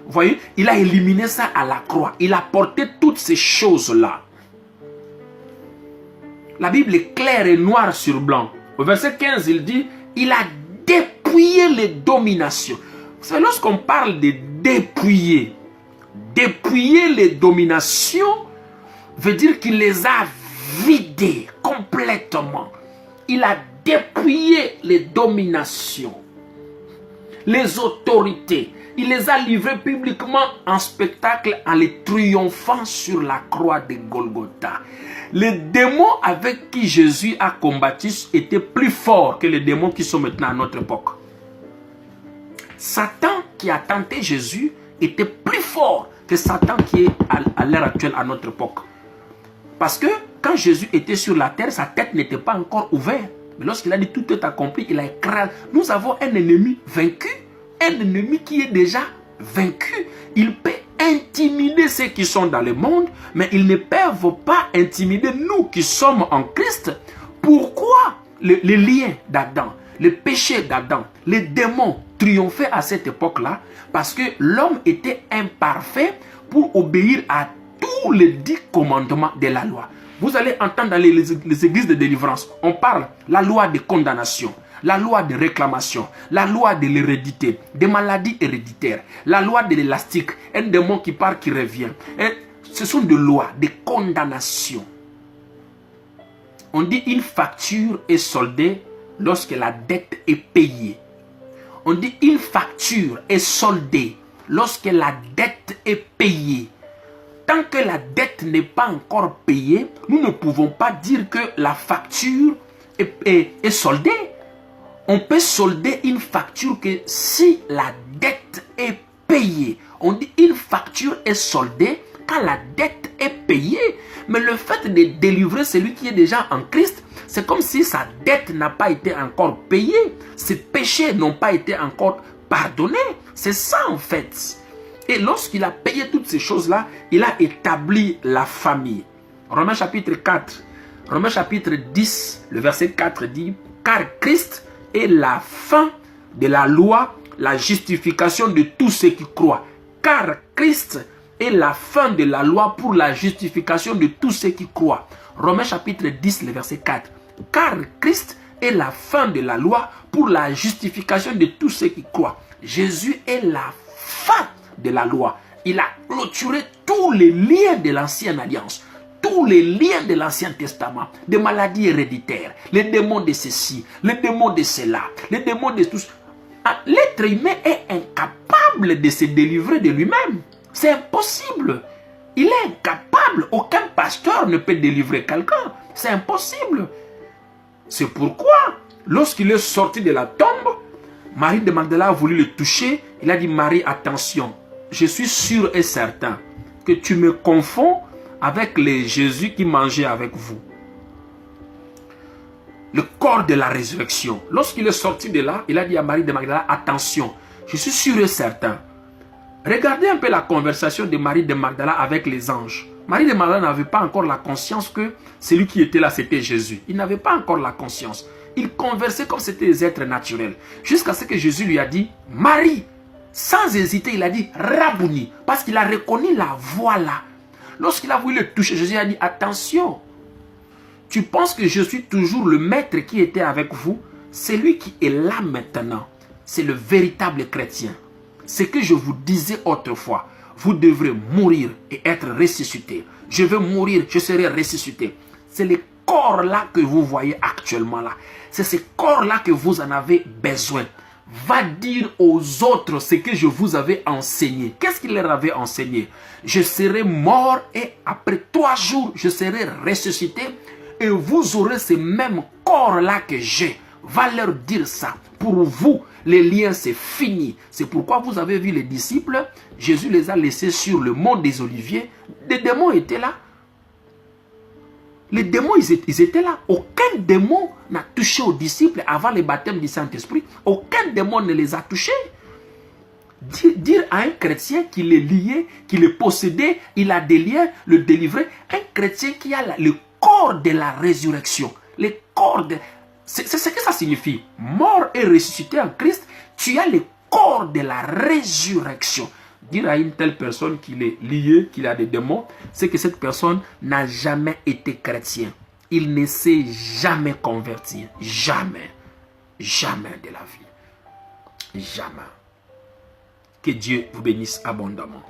Vous voyez, il a éliminé ça à la croix. Il a porté toutes ces choses-là. La Bible est claire et noire sur blanc. Au verset 15, il dit, il a dépouillé les dominations. C'est lorsqu'on parle de dépouiller. Dépouiller les dominations veut dire qu'il les a vidées complètement. Il a dépouillé les dominations, les autorités. Il les a livrées publiquement en spectacle en les triomphant sur la croix de Golgotha. Les démons avec qui Jésus a combattu étaient plus forts que les démons qui sont maintenant à notre époque. Satan qui a tenté Jésus était plus fort que Satan qui est à l'heure actuelle à notre époque. Parce que quand Jésus était sur la terre, sa tête n'était pas encore ouverte. Mais lorsqu'il a dit tout est accompli, il a écrasé. Nous avons un ennemi vaincu. Un ennemi qui est déjà vaincu. Il peut intimider ceux qui sont dans le monde, mais ils ne peuvent pas intimider nous qui sommes en Christ. Pourquoi les liens d'Adam, le péché d'Adam, les démons triomphaient à cette époque-là? Parce que l'homme était imparfait pour obéir à tous les 10 commandements de la loi. Vous allez entendre dans les églises de délivrance, on parle la loi de condamnation, la loi de réclamation, la loi de l'hérédité, des maladies héréditaires, la loi de l'élastique, un démon qui part, qui revient. Et ce sont des lois de condamnation. On dit une facture est soldée lorsque la dette est payée. On dit une facture est soldée lorsque la dette est payée. Tant que la dette n'est pas encore payée, nous ne pouvons pas dire que la facture est soldée. On peut solder une facture que si la dette est payée. On dit une facture est soldée quand la dette est payée. Mais le fait de délivrer celui qui est déjà en Christ, c'est comme si sa dette n'a pas été encore payée. Ses péchés n'ont pas été encore pardonnés. C'est ça en fait. Et lorsqu'il a payé toutes ces choses-là, il a établi la famille. Romains chapitre 4, Romains chapitre 10, le verset 4 dit « Car Christ est la fin de la loi, la justification de tous ceux qui croient. » Car Christ est la fin de la loi pour la justification de tous ceux qui croient. Romains chapitre 10, le verset 4. « Car Christ est la fin de la loi pour la justification de tous ceux qui croient. » Jésus est la fin de la loi. Il a clôturé tous les liens de l'ancienne alliance, tous les liens de l'ancien testament, des maladies héréditaires, les démons de ceci, les démons de cela, les démons de tous. L'être humain est incapable de se délivrer de lui-même. C'est impossible. Il est incapable. Aucun pasteur ne peut délivrer quelqu'un. C'est impossible. C'est pourquoi, lorsqu'il est sorti de la tombe, Marie de Magdala a voulu le toucher. Il a dit, Marie, attention, je suis sûr et certain que tu me confonds avec les Jésus qui mangeait avec vous. Le corps de la résurrection. Lorsqu'il est sorti de là, il a dit à Marie de Magdala, attention, je suis sûr et certain. Regardez un peu la conversation de Marie de Magdala avec les anges. Marie de Magdala n'avait pas encore la conscience que celui qui était là, c'était Jésus. Il n'avait pas encore la conscience. Il conversait comme c'était des êtres naturels. Jusqu'à ce que Jésus lui a dit, Marie. Sans hésiter, il a dit, Rabouni. Parce qu'il a reconnu la voix là. Lorsqu'il a voulu le toucher, Jésus a dit, attention. Tu penses que je suis toujours le maître qui était avec vous? Celui qui est là maintenant, c'est le véritable chrétien. Ce que je vous disais autrefois, vous devrez mourir et être ressuscité. Je veux mourir, je serai ressuscité. C'est le corps là que vous voyez actuellement là. C'est ce corps là que vous en avez besoin. Va dire aux autres ce que je vous avais enseigné. Qu'est-ce qu'il leur avait enseigné? Je serai mort et après 3 jours, je serai ressuscité et vous aurez ce même corps-là que j'ai. Va leur dire ça. Pour vous, les liens, c'est fini. C'est pourquoi vous avez vu les disciples, Jésus les a laissés sur le mont des Oliviers. Les démons étaient là. Les démons, ils étaient là. Aucun démon n'a touché aux disciples avant le baptême du Saint-Esprit. Aucun démon ne les a touchés. Dire à un chrétien qu'il est lié, qu'il est possédé, il a des liens, le délivrer. Un chrétien qui a le corps de la résurrection. Le corps de... C'est ce que ça signifie. Mort et ressuscité en Christ, tu as le corps de la résurrection. Dire à une telle personne qu'il est lié, qu'il a des démons, c'est que cette personne n'a jamais été chrétien. Il ne s'est jamais converti. Jamais. Jamais de la vie. Jamais. Que Dieu vous bénisse abondamment.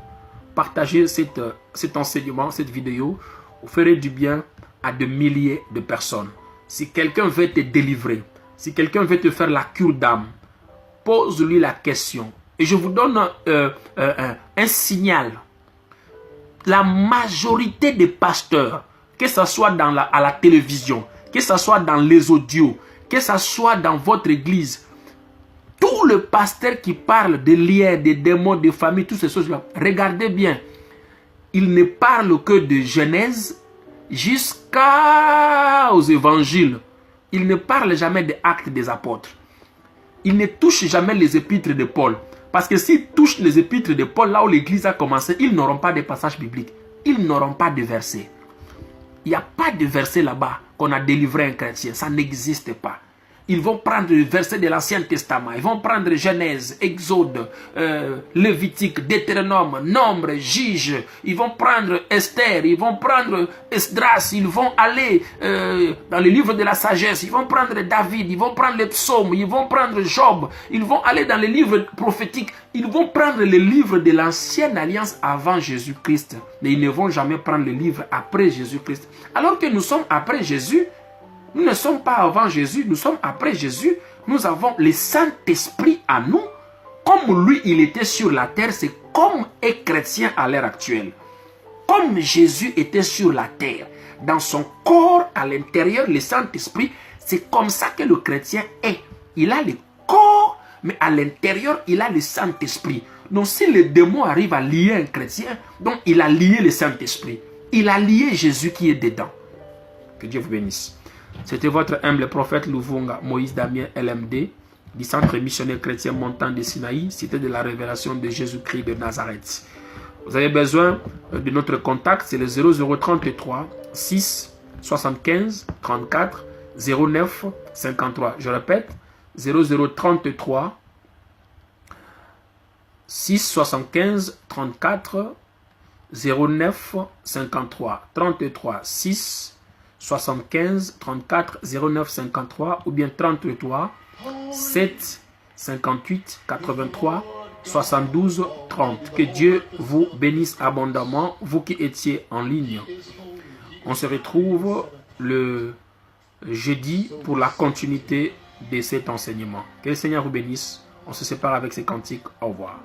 Partagez cet enseignement, cette vidéo. Vous ferez du bien à de milliers de personnes. Si quelqu'un veut te délivrer, si quelqu'un veut te faire la cure d'âme, pose-lui la question. Et je vous donne un signal. La majorité des pasteurs, que ce soit à la télévision, que ce soit dans les audios, que ce soit dans votre église, tout le pasteur qui parle de liens, des démons, de famille, toutes ces choses-là, regardez bien. Il ne parle que de Genèse jusqu'aux évangiles. Il ne parle jamais des actes des apôtres. Il ne touche jamais les épîtres de Paul. Parce que s'ils touchent les épîtres de Paul, là où l'église a commencé, ils n'auront pas de passages bibliques. Ils n'auront pas de versets. Il n'y a pas de verset là-bas qu'on a délivré un chrétien. Ça n'existe pas. Ils vont prendre le verset de l'Ancien Testament. Ils vont prendre Genèse, Exode, Lévitique, Deutéronome, Nombre, Juge. Ils vont prendre Esther. Ils vont prendre Esdras. Ils vont aller dans le livre de la sagesse. Ils vont prendre David. Ils vont prendre les psaumes. Ils vont prendre Job. Ils vont aller dans les livres prophétiques. Ils vont prendre les livres de l'ancienne alliance avant Jésus-Christ. Mais ils ne vont jamais prendre les livres après Jésus-Christ. Alors que nous sommes après Jésus. Nous ne sommes pas avant Jésus, nous sommes après Jésus. Nous avons le Saint-Esprit à nous. Comme lui, il était sur la terre, c'est comme est chrétien à l'heure actuelle. Comme Jésus était sur la terre, dans son corps, à l'intérieur, le Saint-Esprit, c'est comme ça que le chrétien est. Il a le corps, mais à l'intérieur, il a le Saint-Esprit. Donc si le démon arrive à lier un chrétien, donc il a lié le Saint-Esprit. Il a lié Jésus qui est dedans. Que Dieu vous bénisse. C'était votre humble prophète Louvunga Moïse Damien LMD du Centre missionnaire chrétien Montagne de Sinaï, cité de la révélation de Jésus-Christ de Nazareth. Vous avez besoin de notre contact, c'est le 0033 6 75 34 09 53. Je répète, 0033 6 75 34 09 53. 33 6 75 34 09 53 ou bien 33 7 58 83 72 30. Que Dieu vous bénisse abondamment, vous qui étiez en ligne. On se retrouve le jeudi pour la continuité de cet enseignement. Que le Seigneur vous bénisse. On se sépare avec ces cantiques. Au revoir.